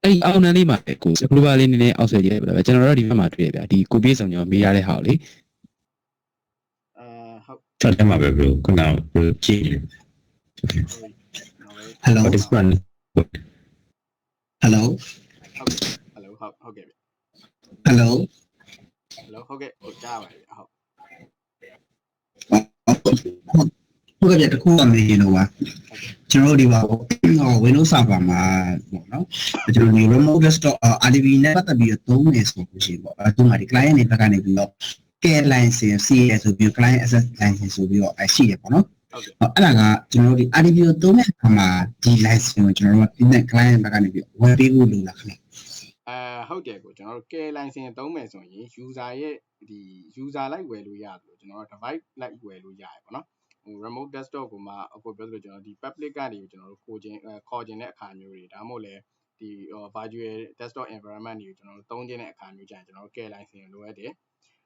အဲ့အောက်နန်းလေးမှာကို global လေးနည်းနည်းအောက်ဆွဲကြည့်ရပါဗျကျွန်တော်တို့ဒီဘက်မှာတွေ့ရဗျဒီကိုပြေးဆောင်ကျွန်တော်မေးရတဲ့ဟာလေဟုတ်ချက်ထဲမှာပဲဘယ်လိုခုနကကြည့် Hello what is one Hello Hello ဟုတ်ကဲ့ Hello ဟုတ်ကဲ့ဟိုကြားပါပြီဟုတ်ဟုတ်ကဲ့တခုအမေးလို့ပါကျွန်တော်တို့ဒီပါWindows server မှာပေါ့နော်ကျွန်တော်ဒီ remote desktop RDB နဲ့ပတ်သက်ပြီးသုံးနေဆိုလို့ရှိရင်ပေါ့အဲသူကဒီ client တွေဘက်ကနေပြီးတော့ care license CS ဆိုပြီး client access license ဆိုပြီးတော့ရှိရပေါ့နော်အဲ့ဒါကကျွန်တော်တို့ဒီ RDB ကိုသုံးတဲ့အခါမှာဒီ license ကိုကျွန်တော်တို့က internet client ဘက်ကနေပြီးဝယ်ပေးဖို့လိုလားခင်ဗျဟုတ်တယ်ကိုကျွန်တော်တို့ care license သုံးမယ်ဆိုရင် user ရဲ့ဒီ user လိုက်ဝယ်လို့ရတယ်လို့ကျွန်တော်တို့ device လိုက်ဝယ်လို့ရတယ်ပေါ့နော်ဟို remote desktop ကိုမှအခုပြောသလိုကျွန်တော်ဒီ public ကနေကျွန်တော်တို့ခေါ်ခြင်းတဲ့အခါမျိုးတွေဒါမှမဟုတ်လည်းဒီ virtual desktop environment တွေကိုကျွန်တော်တို့သုံးခြင်းတဲ့အခါမျိုးကျရင်ကျွန်တော်တို့ care license လိုအပ်တယ်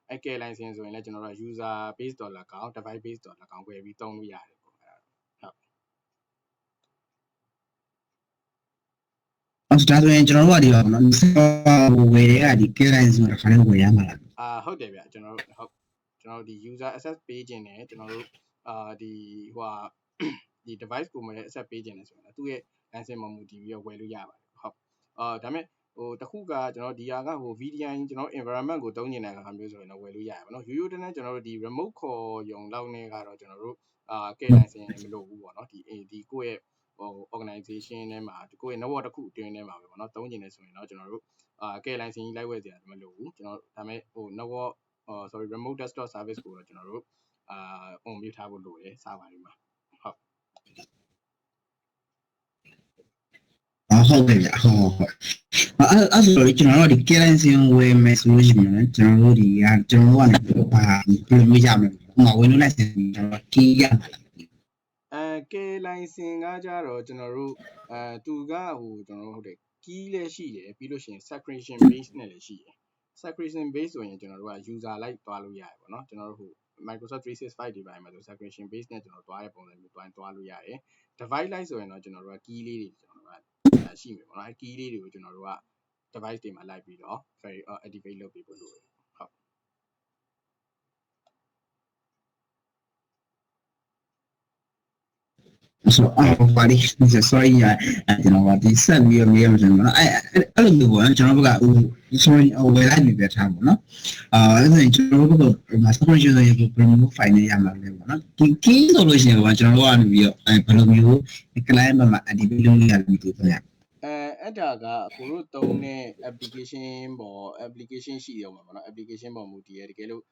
အဲ care license ဆိုရင်လည်းကျွန်တော်တို့ user base dollar ကောင်း device base dollar ကောင်းဝယ်ပြီးသုံးလို့ရတယ်ပေါ့ဟုတ်ဒါဆိုရင်ကျွန်တော်တို့ကဒီပါနော်ဝယ်တဲ့ကဒီ care license ကိုတစ်ခါလေးဝယ်ရမှာလားဟုတ်တယ်ဗျကျွန်တော်တို့ဒီ user access ပေးခြင်းနဲ့ကျွန်တော်တို့ဒီဟိုဒီ device ကိုမှလည်း access ပေးခြင်းနဲ့ဆိုရင်သူ့ရဲ့ license မှာမူတည်ပြီးတော့ဝယ်လို့ရပါတယ်ဟုတ်ဒါပေမဲ့ဟိုတခုကကျွန်တော်ဒီဟာကဟို VDI ကျွန်တော် environment ကိုသုံးနေတဲ့အခါမျိုးဆိုရင်တော့ဝယ်လို့ရရပါတော့ရိုးရိုးတန်းတန်းကျွန်တော်တို့ဒီ remote ခေါ်ရုံလောက်နဲ့ကတော့ကျွန်တော်တို့care license မလိုဘူးပေါ့နော်ဒီကိုယ့်ရဲ့ဟို organization ထဲမှာကိုယ့်ရဲ့ network တစ်ခုအတွင်းထဲမှာပဲပေါ့နော်သုံးနေတယ်ဆိုရင်တော့ကျွန်တော်တို့care license ကြီးလိုက်ဝယ်စရာမလိုဘူးကျွန်တော်ဒါပေမဲ့ဟို network sorry remote desktop service ကိုတော့ကျွန်တော်တို့on mute ထားဖို့လိုတယ်စာပါလေးမှာဟုတ်ကဲ့ဗျဟုတ်အဲ့ဆိုတော့ကျွန်တော်တို့ဒီ care license ဝယ်မယ်ဆိုလို့ရှိရင်ကျွန်တော်တို့ကနေဘာဘယ်လိုမျိုးရမလဲဥပမာ Windows license ကျွန်တော်ကီးရမှာလားcare license ကကြတော့ကျွန်တော်တို့သူကဟိုကျွန်တော်တို့ဟုတ်တယ် key လည်းရှိတယ်ပြီးလို့ရှိရင် subscription base နဲ့လည်းရှိတယ် subscription base ဆိုရင်ကျွန်တော်တို့က user လိုက်သွားလို့ရတယ်ပေါ့နော်ကျွန်တော်တို့ဟိုMicrosoft 365 ဒီပိုင်းမှာဆို subscription base နဲ့ကျွန်တော်သွားတဲ့ပုံစံမျိုးသွားလို့ရတယ် device လိုက်ဆိုရင်တော့ကျွန်တော်တို့က key လေးတွေကျွန်တော်တို့ကရှိမယ်ပေါ့နော်အဲ key လေးတွေကိုကျွန်တော်တို့က device တွေမှာလိုက်ပြီးတော့ activate လုပ်ပေးဖို့လိုတယ်ဟုတ်ဆိုပါလိsorry ကျွန်တော်ကဒီဆက်ပြီးတော့မေးရမှာကျွန်တော်အဲ့လိုမျိုးပေါ့ကျွန်တော်ဘက်ကဟို sorry ဝယ်လိုက်ပြီပဲထားပေါ့နော်အဲ့ဒါကျွန်တော်ဘက်က subscription ဆိုရင် premium file နဲ့ရမှာလေပေါ့နော်ဒီ key ဆိုလို့ရှိရင်ကျွန်တော်တို့ကနေပြီးတော့ဘယ်လိုမျိုး client ဘက်မှာ activate လုပ်ရမယ်ဒီလိုခင်ဗျအဲ့ အဲ့ဒါကကိုတို့သုံးတဲ့ application ရှိရောမှာပေါ့နော် application ပေါ်မူတည်ရတကယ်လို့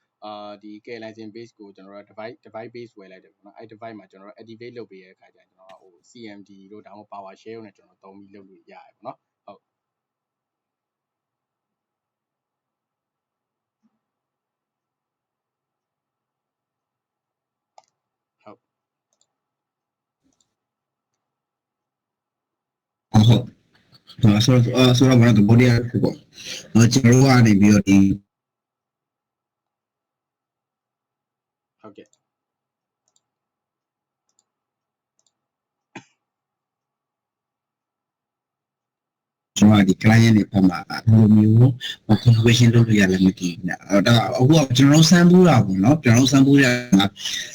ဒီ care license base ကိုကျွန်တော်တို့ device base ဝယ်လိုက်တယ်ပေါ့နော်အဲ့ device မှာကျွန်တော်တို့ activate လုပ်ပေးရတဲ့အခါကျရင်ကျွန်တော်ဟို CMD တို့ဒါမှမဟုတ် power share နဲ့ကျွန်တော်သုံးပြီးလုပ်လို့ရတယ်ပေါ့နော်ဆိုတော့ဘာလို့ဘော်ဒီရဖြစ်ပေါ့ကျွန်တော်ကနေပြီးတော့ဒီဟုတ်ကဲ့ကျွန်တော်ဒီ client တွေဘက်မှာဘယ်လိုမျိုး configuration လုပ်လို့ရလဲမသိဘူး။အဲ့တော့အခုကကျွန်တော်စမ်းဘူးတာပေါ့နော်။ကျွန်တော်စမ်းဘူးရ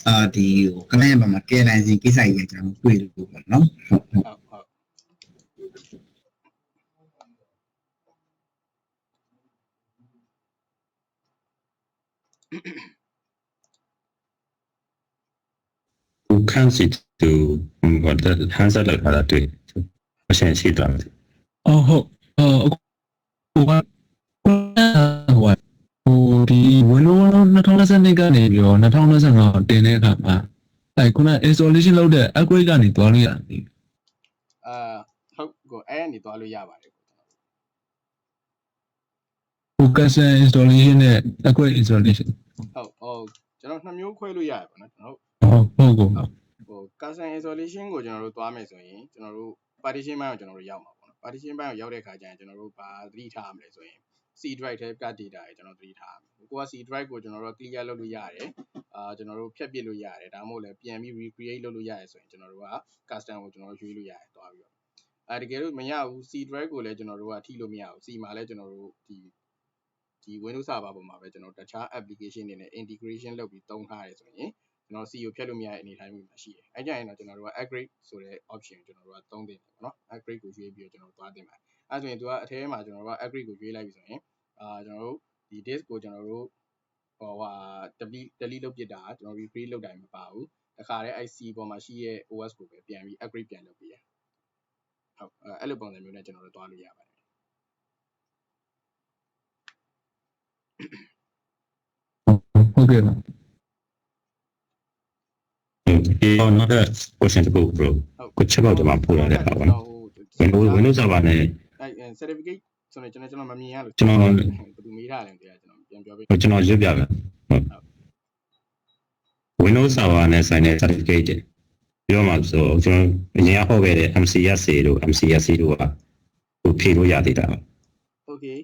တာဒီ client ဘက်မှာ care license ကိစ္စကြီးကျွန်တော်တွေ့လို့ပေါ့နော်။ဟုတ်ခန်းစီတူဘာတဲ့ဟန်ဆက်လောက်ထားတာတွေ့အရှင်ရှိသွားတယ်ဟုတ်ဟိုဒီ Windows 2022ကနေပြီးတော့2025တင်တဲ့အခါမှာခုန installation လုပ်တဲ့ upgrade ကနေတွားလို့ရတယ်ဟုတ်ကိုအဲ့ကနေတွားလို့ရပါတယ်custom installation နဲ့ upgrade installation ဟုတ်ကျွန်တော်နှစ်မျိုးခွဲလို့ရတယ်ပေါ့နော်ကျွန်တော်ဟုတ် custom installation ကိုကျွန်တော်တို့တွားမယ်ဆိုရင်ကျွန်တော်တို့ partition ဘိုင်းကိုကျွန်တော်တို့ရောက်မှာပေါ့နော် partition ဘိုင်းကိုရောက်တဲ့အခါကျရင်ကျွန်တော်တို့ဘာသတိထားရမလဲဆိုရင် C drive ထဲက data တွေကျွန်တော်သတိထားရမယ်ကိုက C drive ကိုကျွန်တော်တို့ clear လုပ်လို့ရတယ်ကျွန်တော်တို့ဖြတ်ပစ်လို့ရတယ်ဒါမှမဟုတ်လည်းပြန်ပြီး recreate လုပ်လို့ရတယ်ဆိုရင်ကျွန်တော်တို့က custom ကိုကျွန်တော်တို့ရွေးလို့ရတယ်တွားပြီးတော့တကယ်လို့မရဘူး C drive ကိုလည်းကျွန်တော်တို့ကထိလို့မရဘူး C မှာလည်းကျွန်တော်တို့ဒီ Windows server ပေါ်မှာပဲကျွန်တော်တခြား application တွေနဲ့ integration လုပ်ပြီးသုံးထားရတယ်ဆိုရင်ကျွန်တော် C ကိုဖြတ်လို့မရတဲ့အနေအထားမျိုးမှာရှိတယ်အဲ့ကြရင်တော့ကျွန်တော်တို့က upgrade ဆိုတဲ့ option ကိုကျွန်တော်တို့ကသုံးသင့်တယ်ပေါ့နော် upgrade ကိုရွေးပြီးတော့ကျွန်တော်တို့သွားသင့်ပါတယ်အဲ့ဆိုရင်သူကအထဲမှာကျွန်တော်တို့က upgrade ကိုရွေးလိုက်ပြီဆိုရင်ကျွန်တော်တို့ဒီ disk ကိုကျွန်တော်တို့delete လုပ်ပစ်တာကျွန်တော် refresh လုပ်တိုင်းမပါဘူးတခါတည်း IC ပေါ်မှာရှိရဲ့ OS ကိုပဲပြန်ပြီး upgrade ပြန်လုပ်ပေးရဟုတ်အဲ့လိုပုံစံမျိုးနဲ့ကျွန်တော်တို့သွားလို့ရပါတယ်ဟုတ်ကဲ့ဒီနောက်တဲ့ question တခု bro ကိုချက်ပေါက်တမှာပို့ရတဲ့ပါဘောနော် Windows server နဲ့certificate ဆိုရင်ကျွန်တော်မမြင်ရလို့ကျွန်တော်ဘယ်သူမေးထားလဲမသိဘူးကျွန်တော်ပြန်ပြောပေးကျွန်တော်ရွတ်ပြမယ်ဟုတ် Windows server နဲ့ဆိုင်တဲ့ certificate တွေပြောမှာဆိုကျွန်တော်အရင်ဟောခဲ့တဲ့ MCSA တို့ MCSC တို့ကဟိုဖြည့်လို့ရသေးတာ Okay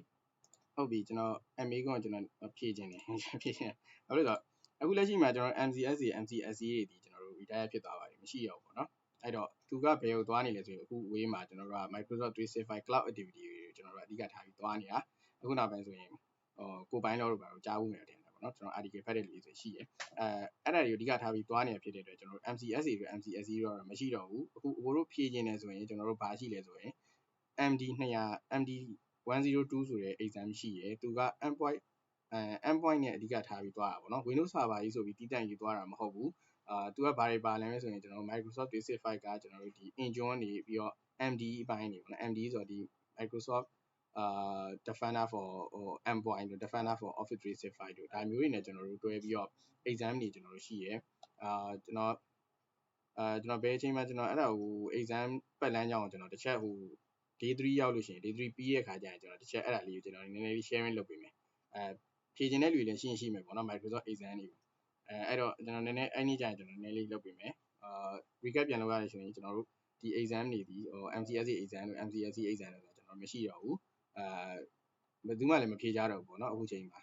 ဟုတ်ပြီကျွန်တော် MA ကိုကျွန်တော်ဖြည့်ခြင်းတယ်ဖြည့်ခြင်းဘာလို့လဲဆိုတော့အခုလက်ရှိမှာကျွန်တော် MCSA MCSE တွေဒီကျွန်တော်တို့ retire ဖြစ်သွားပါပြီမရှိတော့ဘူးပေါ့နော်အဲ့တော့သူကဘယ်ကိုသွားနေလဲဆိုရင်အခု way မှာကျွန်တော်တို့က Microsoft 365 Cloud Activity တွေကိုကျွန်တော်တို့အဓိကထားပြီးသွားနေတာအခုနောက်ပိုင်းဆိုရင်ကိုပိုင်းလို့ပါတော့ကြားဦးမယ်ထင်တယ်ပေါ့နော်ကျွန်တော် article ဖတ်တဲ့လူတွေဆိုရှိတယ်အဲ့ဒါတွေကိုအဓိကထားပြီးသွားနေတာဖြစ်တဲ့အတွက်ကျွန်တော်တို့ MCSA တွေ MCSE တော့မရှိတော့ဘူးအခုကိုတို့ဖြည့်ခြင်းနေဆိုရင်ကျွန်တော်တို့ဘာရှိလဲဆိုရင် MD 102ဆိုတဲ့ exam ရှိရယ်သူက endpoint နဲ့အဓိကထားပြီးသွားတာပေါ့နော် Windows server ကြီးဆိုပြီးတီးတန့်ကြီးသွားတာမဟုတ်ဘူးသူကဘာတွေပါလဲဆိုရင်ကျွန်တော် Microsoft 365 ကကျွန်တော်တို့ဒီ Intune နေပြီးတော့ MD အပိုင်းနေပေါ့နော် MD ဆိုတော့ဒီ Microsoft Defender for endpoint တို့ Defender for Office 365တို့ဒါမျိုးတွေနဲ့ကျွန်တော်တို့တွဲပြီးတော့ exam တွေကျွန်တော်တို့ရှိရယ်ကျွန်တော်ဘယ်အချိန်မှာကျွန်တော်အဲ့ဒါကို exam ပတ်လမ်းကြောင်းကိုကျွန်တော်တစ်ချက်ဟို day 3ရောက်လို့ရှိရင် day 3ပြီးရဲ့ခါကျရင်ကျွန်တော်တစ်ချက်အဲ့ဒါလေးကိုကျွန်တော်နည်းနည်းလေး sharing လုပ်ပေးမယ်ဖြည့်ခြင်းတဲ့လူတွေလည်းရှင်းရှိမယ်ပေါ့နော် Microsoft exam တွေအဲ့တော့ကျွန်တော်နည်းနည်းအဲ့နေ့ကျရင်ကျွန်တော်နည်းနည်းလေးလုပ်ပေးမယ်recap ပြန်လုပ်ရလို့ရှိရင်ကျွန်တော်တို့ဒီ exam တွေဒီ MCSA exam တို့ MCSE exam တို့ဆိုတော့ကျွန်တော်မရှိတော့ဘူးဘယ်သူမှလည်းမဖြေကြတော့ဘူးပေါ့နော်အခုချိန်မှာ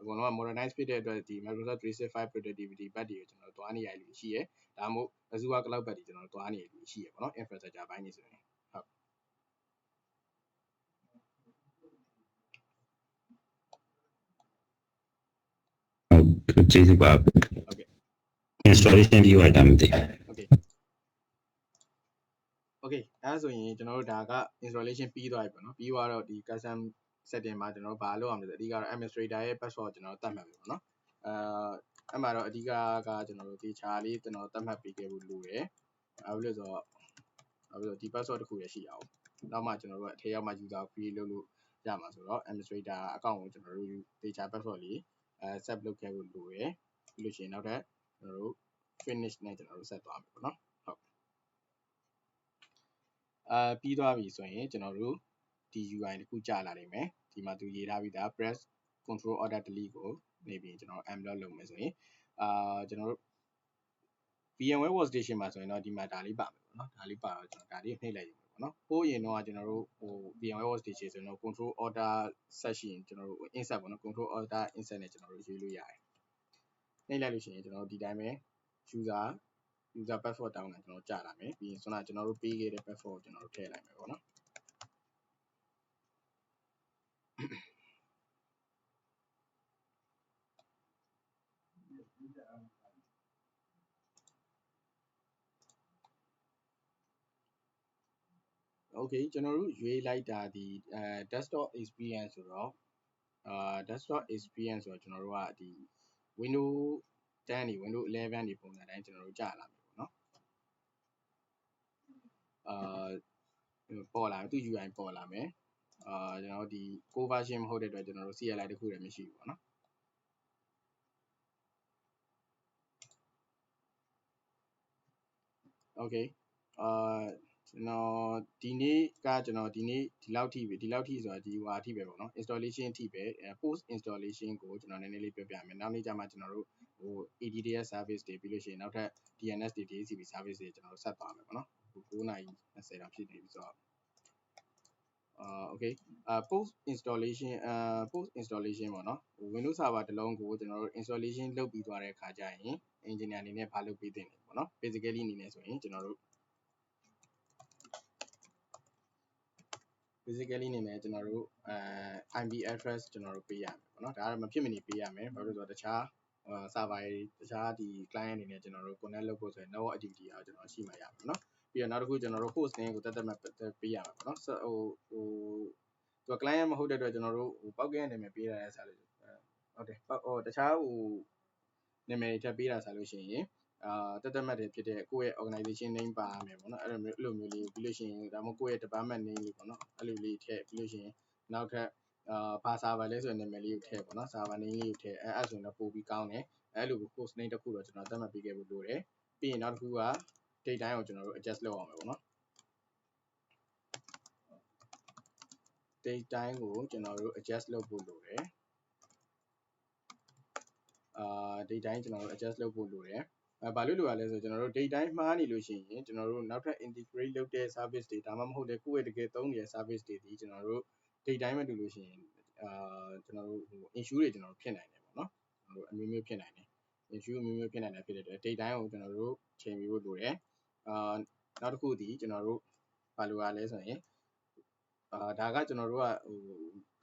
အကုန်လုံးက modernize ဖြစ်တဲ့အတွက်ဒီ Microsoft 365 productivity ဘတ်တွေကိုကျွန်တော်တွားနေရလူရှိရယ်ဒါမှမဟုတ် Azure Cloud ဘတ်တွေကျွန်တော်တွားနေရလူရှိရယ်ပေါ့နော် infrastructure ဘိုင်းနေဆိုရင်ဟုတ်ကျေးဇူးပါဟုတ်ကဲ့ installation ပြီးသွားတာမသိOkay အဲ့ဆိုရင်ကျွန်တော်တို့ဒါက installation ပြီးသွားပြီပေါ့နော်ပြီးသွားတော့ဒီ custom setting မှာကျွန်တော်တို့ဘာလုပ်အောင်လဲဆိုအဓိကတော့ administrator ရဲ့ password ကျွန်တော်တို့သတ်မှတ်ပြီပေါ့နော်အဲ့မှာတော့အဓိကကကျွန်တော်တို့ဒီ char လေးကျွန်တော်သတ်မှတ်ပေးခဲ့ဖို့လိုတယ်ဘာလို့လဲဆိုတော့ဒီ password တစ်ခုရရှိအောင် နောက်မှကျွန်တော်တို့အထက်ရောက်မှ user create လုပ်လို့ရမှာဆိုတော့ administrator account ကိုကျွန်တော်တို့ data password လေးset လုပ်ခဲ့ဖို့လိုရယ်ပြီးလို့ရှိရင်နောက်ထပ်ကျွန်တော်တို့ finish နဲ့ကျွန်တော်တို့ဆက်သွားမယ်ပေါ့နော်ဟုတ်ပြီးသွားပြီဆိုရင်ကျွန်တော်တို့ဒီ UI တခုကြာလာနိုင်မယ်ဒီမှာသူရေးထားပြီးသား press control order delete ကိုနေပြီးကျွန်တော် unblock လုပ်မယ်ဆိုရင်ကျွန်တော်တို့ VMware workstation မှာဆိုရင်တော့ဒီမှာဒါလေးပါမယ်ပေါ့နော်ဒါလေးပါတော့ကျွန်တော်ဒါလေးနှိပ်လိုက်ရုံပဲပေါ့နော်ပို့ရင်တော့ကျွန်တော်တို့VMware workstation ဆိုတော့ control order set ရှိရင်ကျွန်တော်တို့ insert ပေါ့နော် control order insert နဲ့ကျွန်တော်တို့ရွေးလို့ရတယ်နှိပ်လိုက်လို့ရှိရင်ကျွန်တော်တို့ဒီတိုင်းပဲ user password တောင်းတာကျွန်တော်ကြာလာမယ်ပြီးရင်ကျွန်တော်တို့ပေးခဲ့တဲ့ password ကိုကျွန်တော်တို့ထည့်လိုက်မယ်ပေါ့နော်โอเคကျွန်တော်တို့ရွေးလိုက်တာဒီdesktop experience ဆိုတော့desktop experience ဆိုတော့ကျွန်တော်တို့ကဒီ Windows 10 နေ Windows 11 နေပုံစံတိုင်းကျွန်တော်တို့ကြာလာမယ်ပေါ့နော်ပေါ်လာမယ်သူ UI ပေါ်လာမယ်ကျွန်တော်တို့ဒီ core version မဟုတ်တဲ့အတွက်ကျွန်တော်တို့ CLI တခုတည်းမရှိဘူးပေါ့နော်โอเคကျွန်တော်ဒီနေ့ကကျွန်တော်ဒီနေ့ဒီလောက်ထိဆိုတာဒီဟာအထိပဲပေါ့နော် installation အထိပဲ post installation ကိုကျွန်တော်နည်းနည်းလေးပြောပြမယ်နောက်နေ့ကျမှကျွန်တော်တို့ဟို ADDS service တွေပြီးလို့ရှိရင်နောက်ထပ် DNS တွေ DHCP service တွေကျွန်တော်တို့ဆက်သွားမယ်ပေါ့နော်9:20တောင်ဖြစ်နေပြီဆိုတော့okay post installation ပေါ့နော် Windows server တစ်လုံးကိုကျွန်တော်တို့ installation လုပ်ပြီးသွားတဲ့အခါကျရင် engineer အနေနဲ့ဘာလုပ်ပေးသင့်လဲပေါ့နော် basically အနေနဲ့ဆိုရင်ကျွန်တော်တို့basically အနေနဲ့ကျွန်တော်တို့IP address ကျွန်တော်တို့ပေးရမယ်ပေါ့နော်ဒါကတော့မဖြစ်မနေပေးရမယ်ဘာလို့လဲဆိုတော့တခြားserver တွေတခြားဒီ client အနေနဲ့ကျွန်တော်တို့ connect လုပ်ဖို့ဆိုရင် network activity အားကျွန်တော်ရှိမှရမယ်နော်ပြီးတော့နောက်တစ်ခုကျွန်တော်တို့ host name ကိုတတ်မှတ်ပေးရမှာပေါ့နော်သူက client မဟုတ်တဲ့အတွက်ကျွန်တော်တို့ပောက်ကဲနာမည်ပေးရတဲ့စားလို့ဟုတ်တယ်တခြားနာမည်တွေထပ်ပေးတာစားလို့ရှိရင်တတ်မှတ်တယ်ဖြစ်တဲ့ကိုယ့်ရဲ့ organization name ပါရမယ်ပေါ့နော်အဲ့လိုမျိုးလေးပြီးလို့ရှိရင်ဒါမှမဟုတ်ကိုယ့်ရဲ့ department name လေးပေါ့နော်အဲ့လိုလေးထည့်ပြီးလို့ရှိရင်နောက်ထပ်ဘာ server လဲဆိုတဲ့နာမည်လေးကိုထည့်ပေါ့နော် server name လေးကိုထည့်အဲ့ဆိုရင်တော့ပို့ပြီးကောင်းတယ်အဲ့လို host name တစ်ခုတော့ကျွန်တော်တတ်မှတ်ပေးခဲ့ဖို့လိုတယ်ပြီးရင်နောက်တစ်ခုက date time ကိုကျွန်တော်တို့ adjust လုပ်အောင်မယ်ပေါ့နော် date time ကိုကျွန်တော်တို့ adjust လုပ်ဖို့လိုတယ်date time ကျွန်တော်တို့ adjust လုပ်ဖို့လိုတယ်ဘာလို့လိုရလဲဆိုကျွန်တော်တို့ date time မှားနေလို့ရှိရင်ကျွန်တော်တို့နောက်ထပ် integrate လုပ်တဲ့ service တွေဒါမှမဟုတ်လေကိုယ့်ရဲ့တကယ်သုံးနေတဲ့ service တွေဒီကျွန်တော်တို့ date time မတူလို့ရှိရင်ကျွန်တော်တို့issue တွေကျွန်တော်တို့ဖြစ်နိုင်တယ်ပေါ့နော်ကျွန်တော်တို့အမျိုးမျိုးဖြစ်နိုင်တယ် issue အမျိုးမျိုးဖြစ်နိုင်တယ်ဖြစ်တဲ့အတွက် date time ကိုကျွန်တော်တို့ချိန်ပြီးဖို့လိုတယ်နောက်တစ်ခုဒီကျွန်တော်တို့ဘာလိုရလဲဆိုရင်ဒါကကျွန်တော်တို့က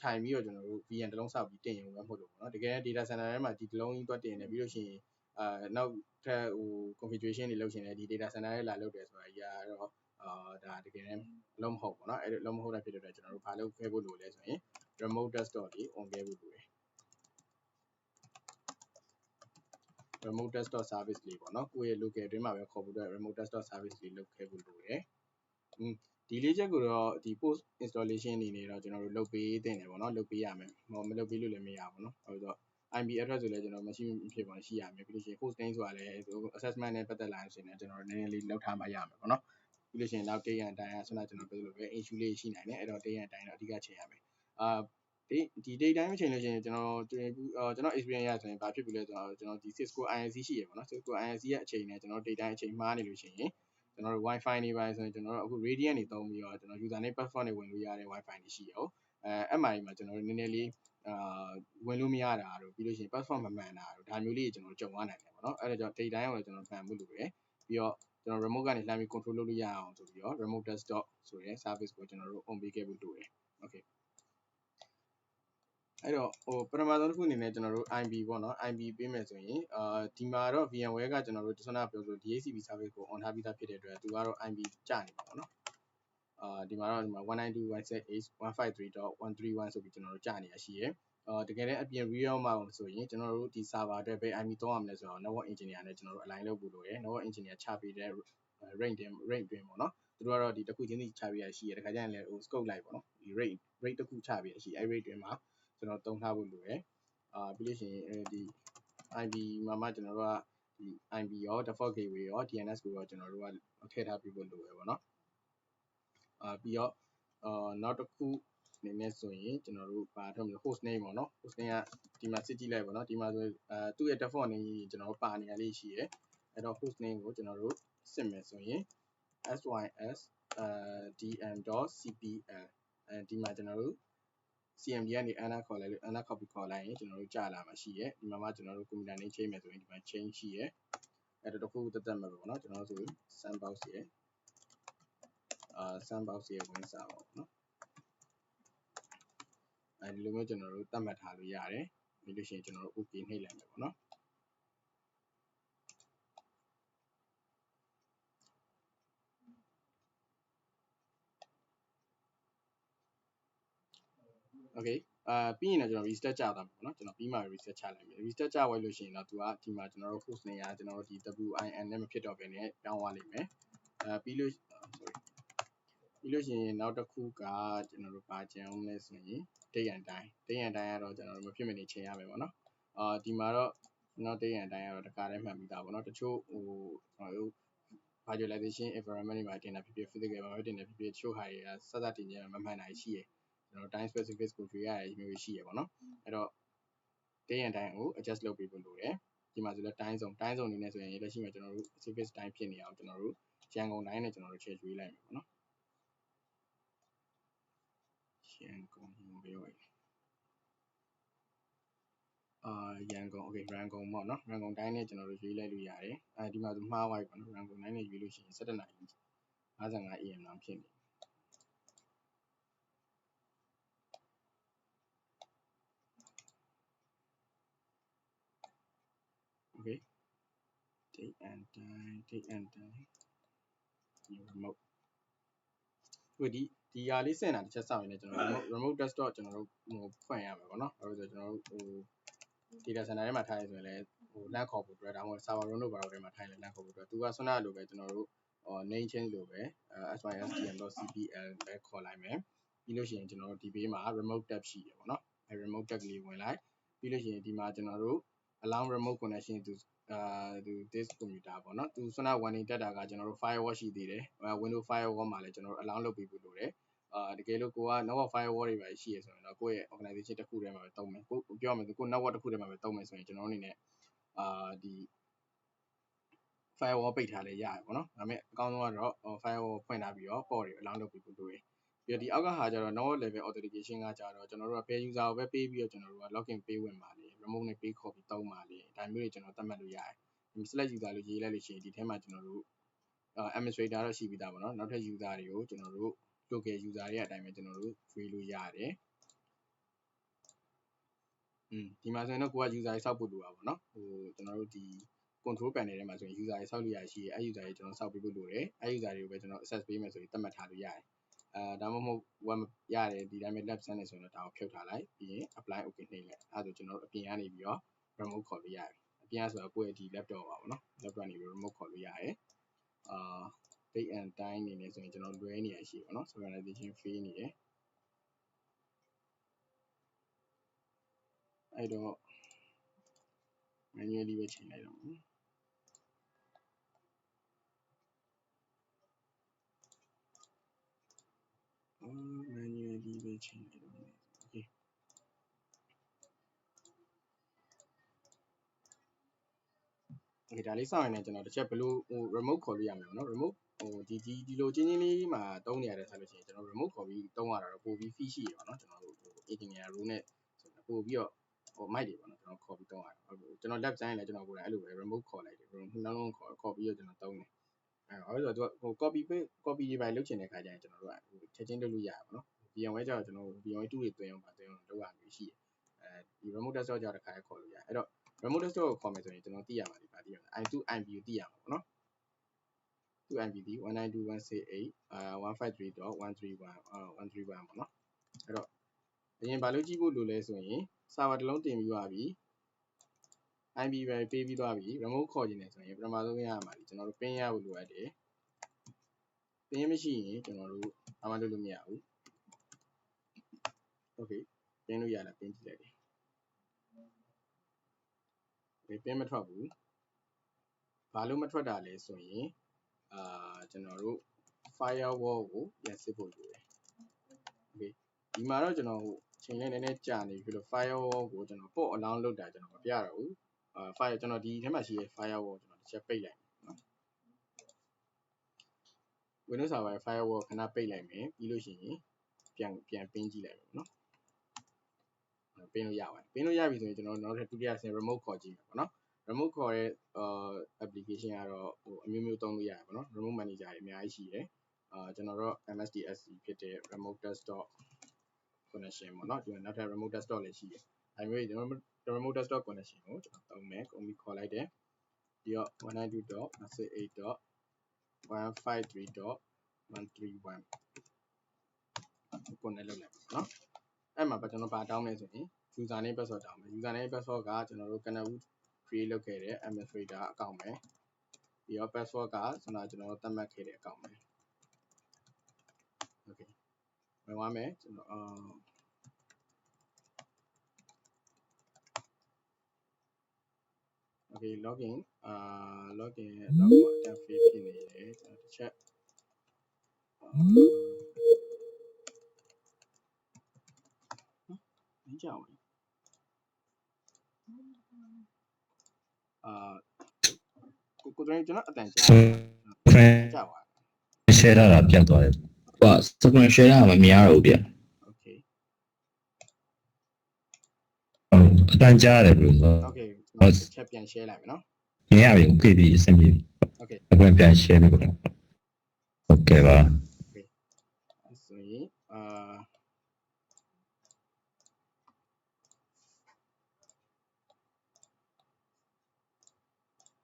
ထိုင်ပြီးတော့ကျွန်တော်တို့ VN တစ်လုံးစောက်ပြီးတင်ရုံပဲမဟုတ်လို့ပေါ့နော်တကယ် data center ထဲမှာဒီတစ်လုံးကြီးတွက်တင်နေပြီးလို့ရှိရင်နောက်ထပ်configuration တွေလုပ်ရှင်လည်းဒီ data center ထဲလာလုပ်တယ်ဆိုတာကြီးကတော့ဒါတကယ်အလုံးမဟုတ်ပေါ့နော်အဲ့လိုအလုံးမဟုတ်တဲ့ဖြစ်တဲ့အတွက်ကျွန်တော်တို့ဘာလုပ်ခဲ့ဖို့လိုလဲဆိုရင် remote desktop တွေ on ခဲ့ဖို့လိုတယ် remote desktop service လေးပေါ့နော်ကိုယ့်ရဲ့ local အတွင်းမှာပဲခေါ်ဖို့အတွက် remote desktop service လေးလုပ်ခဲ့ဖို့လိုတယ်ဒီလေးချက်ကိုတော့ဒီ post installation အနေနဲ့တော့ကျွန်တော်တို့လုပ်ပေးသင့်တယ်ပေါ့နော်လုပ်ပေးရမယ်မလုပ်ပေးလို့လည်းမရဘူးเนาะဟုတ်တော့ IP address ဆိုလည်းကျွန်တော်မရှိဖြစ်ပါရှိရမယ်ပြီးလို့ရှိရင် host name ဆိုတာလည်း assessment နဲ့ပတ်သက်လာရင်ကျွန်တော်တို့နည်းနည်းလေးလောက်ထားမှရမယ်ပေါ့နော်ပြီးလို့ရှိရင်နောက် day and time ဆွမ်းနာကျွန်တော်ပြောလို့ပဲ issue လေးရှိနိုင်တယ်အဲ့တော့ day and time တော့အဓိကချိန်ရမယ်ဒီ day time ချိန်လို့ရှိရင်ကျွန်တော် experience ရဆိုရင်ဘာဖြစ်ပြီလဲဆိုတော့ကျွန်တော်ဒီ Cisco INC ရှိရပေါ့နော် Cisco INC ရဲ့အချိန်နဲ့ကျွန်တော် day time အချိန်မှားနေလို့ရှိရင်ကျွန်တော်တို့ wifi နေပါဆိုရင်ကျွန်တော်တို့အခု Radiant တွေသုံးပြီးတော့ကျွန်တော် user name password တွေဝင်လို့ရတဲ့ wifi တွေရှိရောMI မှာကျွန်တော်တို့နည်းနည်းလေးဝင်လို့မရတာတို့ပြီးလို့ရှိရင် password မမှန်တာတို့ဒါမျိုးလေးကျွန်တော်ကြုံရနိုင်တယ်ပေါ့နော်အဲ့ဒါကြောင့် date time ကိုလည်းကျွန်တော်မှန်မှုလိုတယ်ပြီးတော့ကျွန်တော် remote ကနေလှမ်းပြီး control လုပ်လို့ရအောင်ဆိုပြီးတော့ remote desktop ဆိုတဲ့ service ကိုကျွန်တော်တို့ on ပေးခဲ့ဖို့လိုတယ် okay အဲ့တော့ပထမဆုံးတစ်ခုအနေနဲ့ကျွန်တော်တို့ IP ပေါ့နော် IP ပေးမယ်ဆိုရင်ဒီမှာတော့ VMware ကကျွန်တော်တို့ဆွမ်းနာပြောဆို DHCP service ကို on ထားပြီးသားဖြစ်တဲ့အတွက်သူကတော့ IP ကျနေမှာပေါ့နော်ဒီမှာတော့ဒီမှာ 192.168.153.131 ဆိုပြီးကျွန်တော်တို့ကြာနေရရှိရယ်တကယ်လည်းအပြင် real မှာဆိုရင်ကျွန်တော်တို့ဒီ server အတွက်ပဲ IP သုံးရမလဲဆိုတော့ network engineer နဲ့ကျွန်တော်တို့ align လုပ်ဖို့လိုရယ် network engineer ချပေးတဲ့ range တွင်ပေါ့နော်သူ သူတို့ကတော့ဒီတစ်ခုချင်းစီချပြရရှိရတခါကျရင်လည်းဟို scope လိုက်ပေါ့နော်ဒီ rate တစ်ခုချပြရရှိအဲ့ rate တွေမှာကျွန်တော်သုံးထားဖို့လိုတယ်ပြီးလို့ရှိရင်ဒီ IB မှာမှကျွန်တော်တို့ကဒီ IB ရော default gateway ရော DNS ကိုရောကျွန်တော်တို့ကထည့်ထားပြီးဖို့လိုရပေါ့နော်ပြီးတော့နောက်တစ်ခုအနေနဲ့ဆိုရင်ကျွန်တော်တို့ပါထုတ်မလို့ host name ပေါ့နော် host name ကဒီမှာစစ်ကြည့်လိုက်ပေါ့နော်ဒီမှာဆိုသူ့ရဲ့ default name ကြီးကျွန်တော်တို့ပါနေရလေးရှိရယ်အဲ့တော့ host name ကိုကျွန်တော်တို့စစ်မယ်ဆိုရင် sys dm.cpl ဒီမှာကျွန်တော်တို့ CMD ကနေ ana ခေါ်လိုက်လို့ ana copy ခေါ်လိုက်ရင်ကျွန်တော်တို့ကြာလာမှာရှိရယ်ဒီမှာမှကျွန်တော်တို့ computer name change မယ်ဆိုရင်ဒီမှာ change ရှိရယ်အဲ့တော့တစ်ခုတက်တက်မှာပေါ့နော်ကျွန်တော်တို့ဆို sandbox ရယ် sandbox ရယ်ဝင်စားပါပေါ့နော်အဲဒီလိုမျိုးကျွန်တော်တို့တတ်မှတ်ထားလို့ရတယ်ပြီးလို့ရှိရင်ကျွန်တော်တို့ okay နှိပ်လိုက်မယ်ပေါ့နော်โอเคပြီးရင်လည်းကျွန်တော် reset ကြတာပေါ့နော်ကျွန်တော်ပြီးမှ reset ချလိုက်မယ် reset ချဝိုင်းလို့ရှိရင်တော့သူကဒီမှာကျွန်တော်တို့ host နေရာကျွန်တော်တို့ဒီ win နဲ့မဖြစ်တော့ဘဲနဲ့ပြောင်းသွားလိမ့်မယ်ပြီးလို့ sorry ပြီးလို့ရှိရင်နောက်တစ်ခုကကျွန်တော်တို့ပါကြံအောင်လဲဆိုရင် date and time ကတော့ကျွန်တော်တို့မဖြစ်မနေချိန်ရမယ်ပေါ့နော်ဒီမှာတော့ကျွန်တော် date and time ကတော့တခါတည်းမှတ်ပြီးသားပေါ့နော်တချို့ဟိုကျွန်တော်တို့ virtualization environment တွေမှာတင်တာဖြစ်ဖြစ် physical environment တင်တာဖြစ်ဖြစ်တချို့ဟာတွေကစသတင်ကြမမှန်တာရှိရယ်ကျွန်တော် time specific ကိုတွေ့ရရမျိုးရှိရယ်ပေါ့နော်အဲ့တော့ day and time ကို adjust လုပ်ပေးဖို့လိုတယ်ဒီမှာဆိုလဲ time zone နေနေဆိုရင်လက်ရှိမှာကျွန်တော်တို့ service time ဖြစ်နေအောင်ကျွန်တော်တို့ရန်ကုန်တိုင်းနဲ့ကျွန်တော်တို့ချဲ့ကျွေးလိုက်မယ်ပေါ့နော်ရန်ကုန်ပြောရည်ရန်ကုန် okay ရန်ကုန်ပေါ့နော်ရန်ကုန်တိုင်းနဲ့ကျွန်တော်တို့ရွေးလိုက်လို့ရတယ်ဒီမှာဆိုမှားသွားပြီပေါ့နော်ရန်ကုန်တိုင်းနဲ့ရွေးလို့ရှိရင်17နာရီ55 AM လောက်ဖြစ်နေOkay. Date and time. Remote. ဒီဟာလေးစင်တာတစ်ချက်စောင့်ရင်လည်းကျွန်တော် remote desktop ကျွန်တော်တို့ဟိုဖွင့်ရမှာပေါ့နော်အဲ့ဒါဆိုကျွန်တော်တို့ဟို data center ထဲမှာထားရဆိုရင်လည်းဟိုလန့်ခေါ်ဖို့အတွက်ဒါမှမဟုတ် server room တို့ဘာလို့ထဲမှာထားရင်လည်းလန့်ခေါ်ဖို့အတွက်သူကဆွမ်းနာလိုပဲကျွန်တော်တို့name change လိုပဲsysdm.cpl ပဲခေါ်လိုက်မယ်ပြီးလို့ရှိရင်ကျွန်တော်တို့ဒီဘေးမှာ remote tab ရှိတယ်ပေါ့နော်အဲ remote tab လေးဝင်လိုက်ပြီးလို့ရှိရင်ဒီမှာကျွန်တော်တို့ allow remote connection to this computer ပေါ့နော်သူဆွမ်းနာ warning တက်တာကကျွန်တော်တို့ firewall ရှိသေးတယ် Windows firewall မှာလည်းကျွန်တော်တို့ allow လုပ်ပေးဖို့လိုတယ်တကယ်လို့ကိုက network firewall တွေပါရှိရဆိုရင်တော့ကိုယ့်ရဲ့ organization တစ်ခုထဲမှာပဲတုံးမယ်ကိုပြောရမယ်ဆိုကို network တစ်ခုထဲမှာပဲတုံးမယ်ဆိုရင်ကျွန်တော်တို့အနေနဲ့ဒီ firewall ပိတ်ထားလဲရတယ်ပေါ့နော်ဒါပေမဲ့အကောင်းဆုံးကတော့ firewall ဖွင့်ထားပြီးတော့ port တွေ allow လုပ်ပေးဖို့လိုတယ်ပြီးတော့ဒီအောက်ကဟာကျတော့ network level authentication ကကြတော့ကျွန်တော်တို့က pair user ကိုပဲပေးပြီးတော့ကျွန်တော်တို့က login ပေးဝင်ပါလေ remote နဲ့ပေးခေါ်ပြီးတုံးပါလေဒါမျိုးတွေကျွန်တော်သတ်မှတ်လို့ရတယ်ဒီ select user လို့ရေးလိုက်လို့ရှိရင်ဒီထဲမှာကျွန်တော်တို့administrator တော့ရှိပြီးသားပေါ့နော်နောက်ထပ် user တွေကိုကျွန်တော်တို့ local user တွေအတိုင်းပဲကျွန်တော်တို့ရွေးလို့ရတယ်ဒီမှာဆိုရင်တော့ကိုက user တွေစောက်ဖို့လိုတာပေါ့နော်ဟိုကျွန်တော်တို့ဒီ control panel ထဲမှာဆိုရင် user တွေစောက်လို့ရရှိရဲအဲ user တွေကျွန်တော်စောက်ပေးဖို့လိုတယ်အဲ user တွေကိုပဲကျွန်တော် access ပေးမယ်ဆိုရင်သတ်မှတ်ထားလို့ရတယ်ဒါမှမဟုတ်ဝယ်ရတယ်ဒီတိုင်းပဲ lab ဆန်းနေဆိုရင်တော့ဒါကိုဖြုတ်ထားလိုက်ပြီးရင် apply okay နှိပ်လိုက်အဲဆိုကျွန်တော်တို့အပြင်ကနေပြီးတော့ remote ခေါ်လို့ရတယ်အပြင်ကဆိုတော့ကိုယ့်ရဲ့ဒီ laptop ပါပေါ့နော် laptop ကနေပြီး remote ခေါ်လို့ရတယ်date and time နေနေဆိုရင်ကျွန်တော်လွဲနေရရှိပါတော့ synchronization fail နေတယ်အဲ့တော့ manually ပဲချိန်လိုက်တော့မယ်manually ပဲချိန်လိုက်တော့မယ် okay okay ဒါလေးစောင့်ရင်လည်းကျွန်တော်တစ်ချက်ဘယ်လိုဟို remote ခေါ်လို့ရမယ်ပေါ့နော် remote ဟိုဒီလိုချင်းလေးမှာတုံးနေရတယ်ဆိုလို့ရှိရင်ကျွန်တော် remote ခေါ်ပြီးတုံးရတာတော့ပိုပြီး fee ရှိရပါတော့ကျွန်တော်တို့ဟို engineer rule နဲ့ဆိုတော့ပို့ပြီးတော့ဟို mic တွေပေါ့နော်ကျွန်တော်ခေါ်ပြီးတုံးရတယ်ကျွန်တော် lab ဆိုင်လည်းကျွန်တော်ကိုယ်တိုင်အဲ့လိုပဲ remote ခေါ်လိုက်တယ်နှလုံးလုံးခေါ်ပြီးတော့ကျွန်တော်တုံးတယ်အဲ့တော့သူကဟို copy တွေပဲလုပ်ချင်တဲ့ခါကျရင်ကျွန်တော်တို့ကဟိုချက်ချင်းလုပ်လို့ရတယ်ပေါ့နော် VMware ကျတော့ကျွန်တော် VMware 2တွေသွင်းအောင်ပါသွင်းအောင်လုပ်ရမျိုးရှိတယ်ဒီ remote desktop ကျတော့တစ်ခါခေါ်လို့ရတယ်အဲ့တော့ remote desktop ကိုခေါ်မယ်ဆိုရင်ကျွန်တော်သိရမှာဒီပါသိရမှာ i2 IP ကိုသိရမှာပေါ့နော်2 IP ဒီ 192.168 153.131 ပေါ့နော်အဲ့တော့အရင်ဘာလို့ကြည့်ဖို့လိုလဲဆိုရင် server တစ်လုံးတင်ပြီးသွားပြီ IP ပဲပေးပြီးသွားပြီ remote ခေါ်ခြင်းနေဆိုရင်ပထမဆုံးရရမှာဒီကျွန်တော်တို့ pin ရဖို့လိုအပ်တယ် သင်ရမရှိရင်ကျွန်တော်တို့ဘာမှလုပ်လို့မရဘူး okay ပင်းလို့ရလားပင်းကြည့်လိုက်တယ် okay ပင်းမထွက်ဘူးဘာလို့မထွက်တာလဲဆိုရင်ကျွန်တော်တို့ firewall ကိုပြန်စစ်ဖို့လိုတယ် okay ဒီမှာတော့ကျွန်တော်ချိန်လေးနည်းနည်းကြာနေပြီလို့ firewall ကိုကျွန်တော် port allow လုပ်တာကျွန်တော်မပြတော့ဘူးfile ကျွန်တော်ဒီထဲမှာရှိတဲ့ firewall ကျွန်တော်တစ်ချက်ပိတ်လိုက်နော် Windows Server firewall ခဏပိတ်လိုက်မယ်ပြီးလို့ရှိရင်ပြန်ပင်းကြည့်လိုက်မယ်နော်ပင်းလို့ရပါတယ်ပင်းလို့ရပြီဆိုရင်ကျွန်တော်နောက်ထပ်ဒုတိယဆင် remote ခေါ်ကြည့်မယ်ပေါ့နော် remote ခေါ်တဲ့application ကတော့အမျိုးမျိုးသုံးလို့ရတယ်ပေါ့နော် remote manager တွေအများကြီးရှိတယ်ကျွန်တော်တို့ MSDSC ဖြစ်တဲ့ remote desktop connection ပေါ့နော်ဒီမှာနောက်ထပ် remote desktop လည်းရှိတယ်အဲမျိုးကျွန်တော် remote desktop connection ကိုကျွန်တော်သုံးမယ်ကုန်ပြီးခေါ်လိုက်တယ်ပြီးတော့ 192.168.153.131 connect လုပ်လိုက်ပါနော်အဲ့မှာကျွန်တော်ဗာတောင်းမယ်ဆိုရင် user name password တောင်းမယ် user name password ကကျွန်တော်တို့ Kanavu create လုပ်ခဲ့တဲ့ administrator account ပဲပြီးတော့ password ကကျွန်တော်တို့သတ်မှတ်ခဲ့တဲ့ account ပဲ okay ဝင်သွားမယ်ကျွန်တော်okay login login မှာ tab free ဖြစ်နေတယ်ကျွန်တော်တစ်ချက်မကြောက်ဘူးကိုတိုင်းကျွန်တော်အတန်ကြာကြောက်ပါ share တာပြတ်သွားတယ် ဟို screen share တာမမြင်ရတော့ဘူးဗျ okay အတန်ကြားတယ်ဘယ်လို okay ကျွန်တော်ချက်ပြန် share လိုက်မယ်နော် မြင်ရပြီ okay ပြီအဆင်ပြေပြီ okay အခုပြန် share ပြီပေါ့ okay ပါ okay ဆိုရင်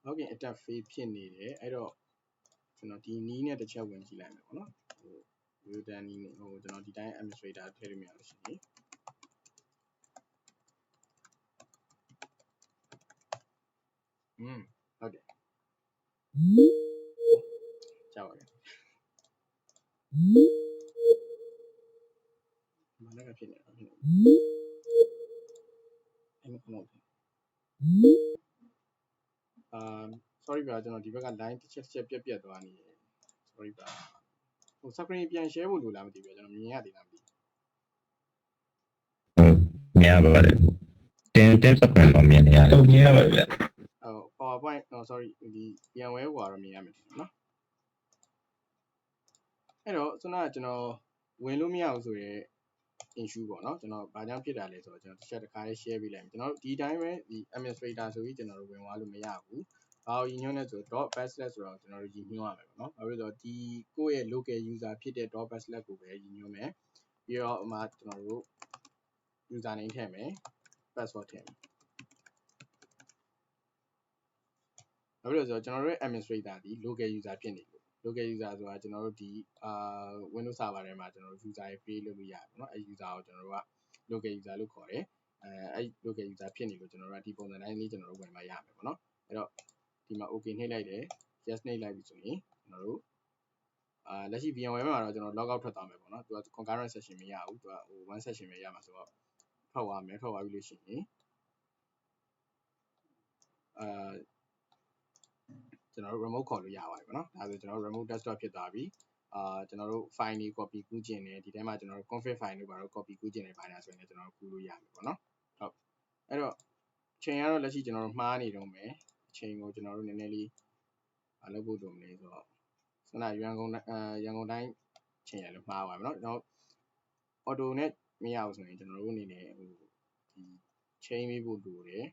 login attack fail ဖြစ်နေတယ်အဲ့တော့ကျွန်တော်ဒီနီးနဲ့တစ်ချက်ဝင်ကြည့်လိုက်မယ်ပေါ့နော်ဟို user နီးနဲ့ကျွန်တော်ဒီတိုင်း administrator ထည့်လို့မရလို့ရှိရင်ဟုတ်တယ်ကြောက်ပါတယ်မနက်ကဖြစ်နေတာဖြစ်နေအဲ့မဟုတ်sorry ဗျာကျွန်တော်ဒီဘက်က line တစ်ချက်ပြတ်သွားနေတယ် sorry ဗျာဟို screen ပြန် share ဖို့လိုလားမသိဘူးကျွန်တော်မြင်ရသေးလားမသိဘူးမြင်ရပါတယ်10 screen တော့မြင်နေရတယ်မြင်ရပါတယ်ဗျ PowerPoint sorry ဒီပြန်ဝဲဟွာတော့မြင်ရမယ်နော်အဲ့တော့ခုနကကျွန်တော်ဝင်လို့မရဘူးဆိုရဲ issue ပေါ့နော်ကျွန်တော်ဘာကြောင့်ဖြစ်တာလဲဆိုတော့ကျွန်တော်တစ်ချက်တစ်ခါလေး share ပေးလိုက်မယ်ကျွန်တော်ဒီတိုင်းပဲဒီ administrator ဆိုပြီးကျွန်တော်တို့ဝင်သွားလို့မရဘူးဘာလို့ရည်ညွှန်းလဲဆိုတော့ .backslash ဆိုတော့ကျွန်တော်တို့ရည်ညွှန်းရမယ်ပေါ့နော်ဘာလို့လဲဆိုတော့ဒီကိုယ့်ရဲ့ local user ဖြစ်တဲ့ .backslash ကိုပဲရည်ညွှန်းမယ်ပြီးတော့အမှကျွန်တော်တို့ user name ထည့်မယ် password ထည့်မယ်ဘာလို့လဲဆိုတော့ကျွန်တော်တို့ရဲ့ administrator ဒီ local user ဖြစ်နေလို့ local user ဆိုတာကျွန်တော်တို့ဒီWindows server ထဲမှာကျွန်တော်တို့ user တွေ create လုပ်လို့ရတယ်เนาะအဲ user ကိုကျွန်တော်တို့က local user လို့ခေါ်တယ်အဲ local user ဖြစ်နေလို့ကျွန်တော်တို့ကဒီပုံစံတိုင်းလေးကျွန်တော်တို့ဝင်มาရမယ်ပေါ့เนาะအဲ့တော့ဒီမှာ okay နှိပ်လိုက်တယ် yes နှိပ်လိုက်ပြီဆိုရင်ကျွန်တော်တို့လက်ရှိ VMware မှာတော့ကျွန်တော် log out ထွက်သွားမယ်ပေါ့เนาะသူက concurrent session မရဘူးသူကဟို one session ပဲရမှာဆိုတော့ထွက်သွားမယ်ထွက်သွားပြီလို့ရှိရင်ကျွန်တော်တို့ remote ခေါ်လို့ရပါတယ်ပေါ့နော်ဒါဆိုကျွန်တော်တို့ remote desktop ဖြစ်သွားပြီကျွန်တော်တို့ file တွေ copy ကူးခြင်းတယ်ဒီထဲမှာကျွန်တော်တို့ config file တွေပါတော့ copy ကူးခြင်းတယ်ပါတယ်ဆိုရင်လည်းကျွန်တော်တို့ကူးလို့ရမယ်ပေါ့နော်ဟုတ်အဲ့တော့ချိန်ကတော့လက်ရှိကျွန်တော်တို့မှားနေတော့မယ်အချိန်ကိုကျွန်တော်တို့နည်းနည်းလေးလုပ်ဖို့လိုမလဲဆိုတော့ခုနရန်ကုန်တိုင်းချိန်ရလို့မှားပါမယ်နော်ကျွန်တော် auto နဲ့မရဘူးဆိုရင်ကျွန်တော်တို့အနေနဲ့ဟိုဒီချိန်ပေးဖို့လိုတယ်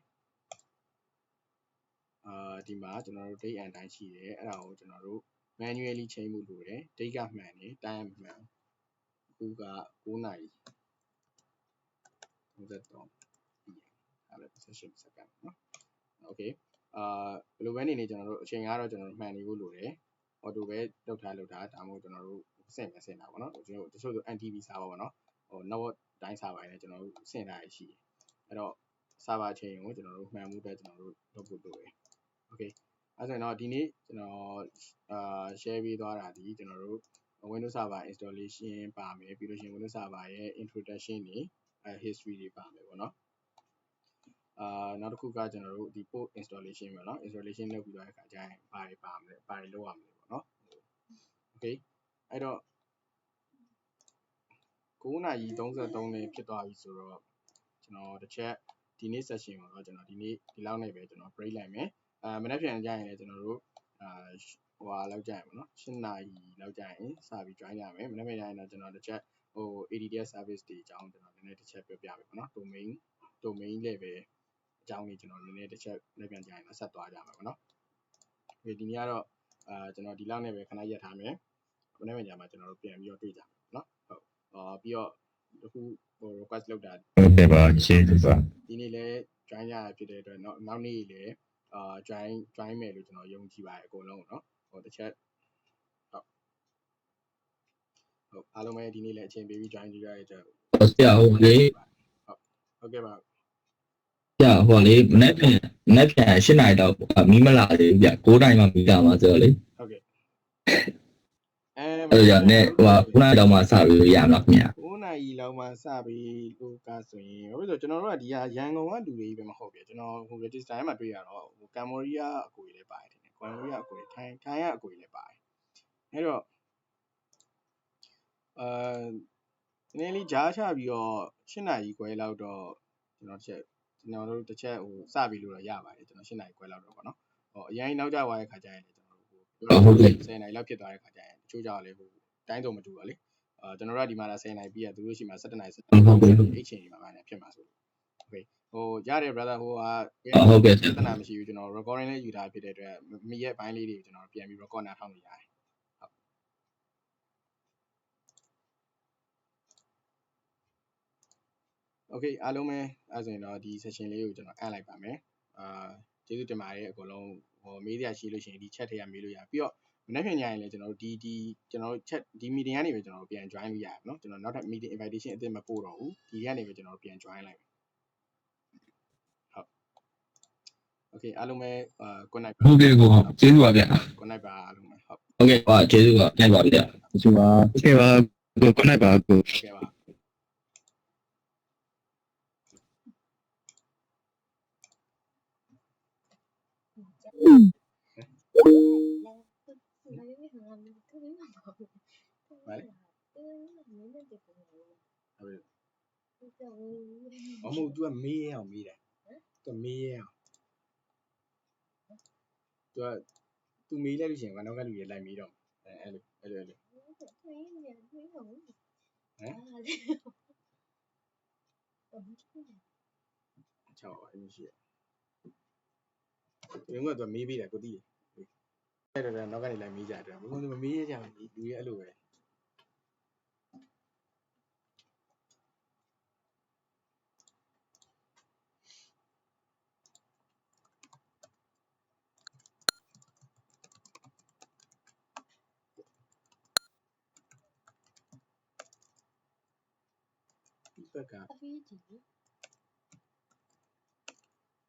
ဒီမှာကျွန်တော်တို့ date and time ရှိတယ်အဲ့ဒါကိုကျွန်တော်တို့ manually change ဖို့လိုတယ် date ကမှန်တယ် time ကမှန်အခုက9နာရီ33အဲ့ဒါ16 second เนาะ okay ဘယ်လိုပဲနေနေကျွန်တော်တို့အချိန်ကတော့ကျွန်တော်တို့မှန်နေဖို့လိုတယ် auto ပဲလောက်ထားဒါမှမဟုတ်ကျွန်တော်တို့ဆင့်တာပေါ့เนาะကျွန်တော်တို့တချို့ဆို NTP server ပေါ့เนาะဟို network တိုင်း server နဲ့ကျွန်တော်တို့ဆင့်ထားရရှိတယ်အဲ့တော့ server အချိန်ကိုကျွန်တော်တို့မှန်မှုအတွက်ကျွန်တော်တို့လုပ်ဖို့လိုတယ်okay အဲ့ဆိုရင်တော့ဒီနေ့ကျွန်တော်share ပေးသွားတာဒီကျွန်တော်တို့ Windows Server installation ပါမယ်ပြီးလို့ရှိရင် Windows Server ရဲ့ introduction တွေhistory တွေပါမယ်ပေါ့နော်နောက်တစ်ခုကကျွန်တော်တို့ဒီ port installation ပဲเนาะ installation လုပ်ပြီးတော့အခါကျရင်ဘာတွေပါမလဲဘာတွေလုပ်ရမလဲပေါ့เนาะ okay အဲ့တော့9:33နဲ့ဖြစ်သွားပြီဆိုတော့ကျွန်တော်တစ်ချက်ဒီနေ့ session ကိုတော့ကျွန်တော်ဒီနေ့ဒီလောက်နဲ့ပဲကျွန်တော် break လိုက်မယ်မနေ့ပြန်ကြရင်လည်းကျွန်တော်တို့ဟိုလောက်ကြရင်ပေါ့နော်7နာရီလောက်ကြရင်စပြီး join ရမယ်မနေ့ပြန်ကြရင်တော့ကျွန်တော်တစ်ချက်ဟို ADDS service တွေအကြောင်းကျွန်တော်နည်းနည်းတစ်ချက်ပြောပြပေးပေါ့နော် domain level အကြောင်းကြီးကျွန်တော်နည်းနည်းတစ်ချက်လက်ပြန်ကြရင်ဆက်သွားကြမှာပေါ့နော်ဒီနေ့ကတော့ကျွန်တော်ဒီလောက်နဲ့ပဲခဏရက်ထားမယ်မနေ့ပြန်ကြမှာကျွန်တော်တို့ပြန်ပြီးတော့တွေ့ကြမယ်နော်ဟုတ်ပြီးတော့အခုဟို request လုပ်တာဟုတ်တယ်ပါရှင်းပါဒီနေ့လည်း join ရဖြစ်တဲ့အတွက်နောက်နေ့လည်းjoin မယ်လို့ကျွန်တော်ယုံကြည်ပါတယ်အကုန်လုံးเนาะဟိုတစ်ချက်ဟုတ်အားလုံးပဲဒီနေ့လည်းအချိန်ပေးပြီး join ကြရတဲ့အတွက်ဆရာဟိုလေဟုတ်ကဲ့ပါဆရာဟိုလေမနေ့ပြန်8နာရီတော့မီးမလာသေးဘူးဗျ9နာရီမှမီးလာမှာဆိုတော့လေဟုတ်ကဲ့အဲ့ဒါနဲ့ဟို9နာရီတော့မှစပြီးရမှာခင်ဗျာ9နာရီလောက်မှစပြီးလို့ကဆိုရင်ဘာလို့ဆိုကျွန်တော်တို့ကဒီဟာရန်ကုန်ကလူတွေပဲမဟုတ်ပြကျွန်တော်ဟို register ထဲမှာတွေ့ရတော့ဟိုကမ်ဘောဒီးယားအကူကြီးလည်းပါတယ်ကမ်ဘောဒီးယားအကူကြီးထိုင်းကအကူကြီးလည်းပါတယ်အဲ့တော့နည်းနည်းလေးကြားချပြီးတော့8နာရီခွဲလောက်တော့ကျွန်တော်တို့တစ်ချက်ဟိုစပြီးလို့တော့ရပါတယ်ကျွန်တော်8နာရီခွဲလောက်တော့ပေါ့နော်ဟိုအရင်နောက်ကျသွားတဲ့ခါကျရင်လည်းကျွန်တော်တို့ဟုတ်ကဲ့10နာရီလောက်ဖြစ်သွားတဲ့ခါကျရင်တချို့ကြောင့်လည်းဟိုတိုင်းစုံမတူတော့လေကျွန်တော်တို့ကဒီမှာ10နာရီပြီးရသူတို့ရှိမှာ17နာရီဟုတ်ကဲ့အိတ်ချိန်ဒီမှာပါနေဖြစ်မှာဆိုလို့โอเคဟိုရတယ် brother ဟိုဟာဟုတ်ကဲ့သနာမရှိဘူးကျွန်တော် recording လေးယူထားဖြစ်တဲ့အတွက်မိရဲ့ဘိုင်းလေးတွေကိုကျွန်တော်ပြန်ပြီး record နားထောင်နေရတယ်โอเคအားလုံးပဲအဲ့ဆိုရင်တော့ဒီ session လေးကိုကျွန်တော်အပ်လိုက်ပါမယ်ကျေးဇူးတင်ပါတယ်အကုန်လုံးဟိုမေးစရာရှိလို့ရှိရင်ဒီ chat ထဲကမေးလို့ရပြီးတော့မနေ့ပြန်ညရင်လည်းကျွန်တော်တို့ဒီကျွန်တော်တို့ chat ဒီ meeting ကနေပဲကျွန်တော်တို့ပြန် join လို့ရတယ်เนาะကျွန်တော်နောက်ထပ် meeting invitation အသစ်မပို့တော့ဘူးဒီကနေပဲကျွန်တော်တို့ပြန် join လိုက်မယ်ဟုတ် okay အားလုံးပဲgood night ဟုတ်ကဲ့ကိုကျေးဇူးပါဗျာ good night ပါအားလုံးပဲဟုတ်ကဲ့ပါကျေးဇူးပါညပါဗျာကျေးဇူးပါโอเคပါကို good night ပါကို okay ပါvale a ver အမို့ तू ကမေးရအောင်မေးတယ် तू မေးရအောင် तू မေးလိုက်လို့ရှိရင်ကနောက်ကလူတွေလိုက်မေးတော့အဲ့လိုဟမ်ချောအဲ့လိုရှိရဒီက तू မေးပေးတယ်ကိုသိတယ်အဲ့တော့နောက်ကနေလိုက်မေးကြတယ်ဘယ်လိုမမေးရကြဘူးလူတွေအဲ့လိုပဲ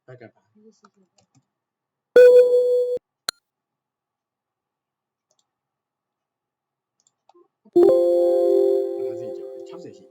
ဘက်ကပါဘာစီကျော်60ရှိ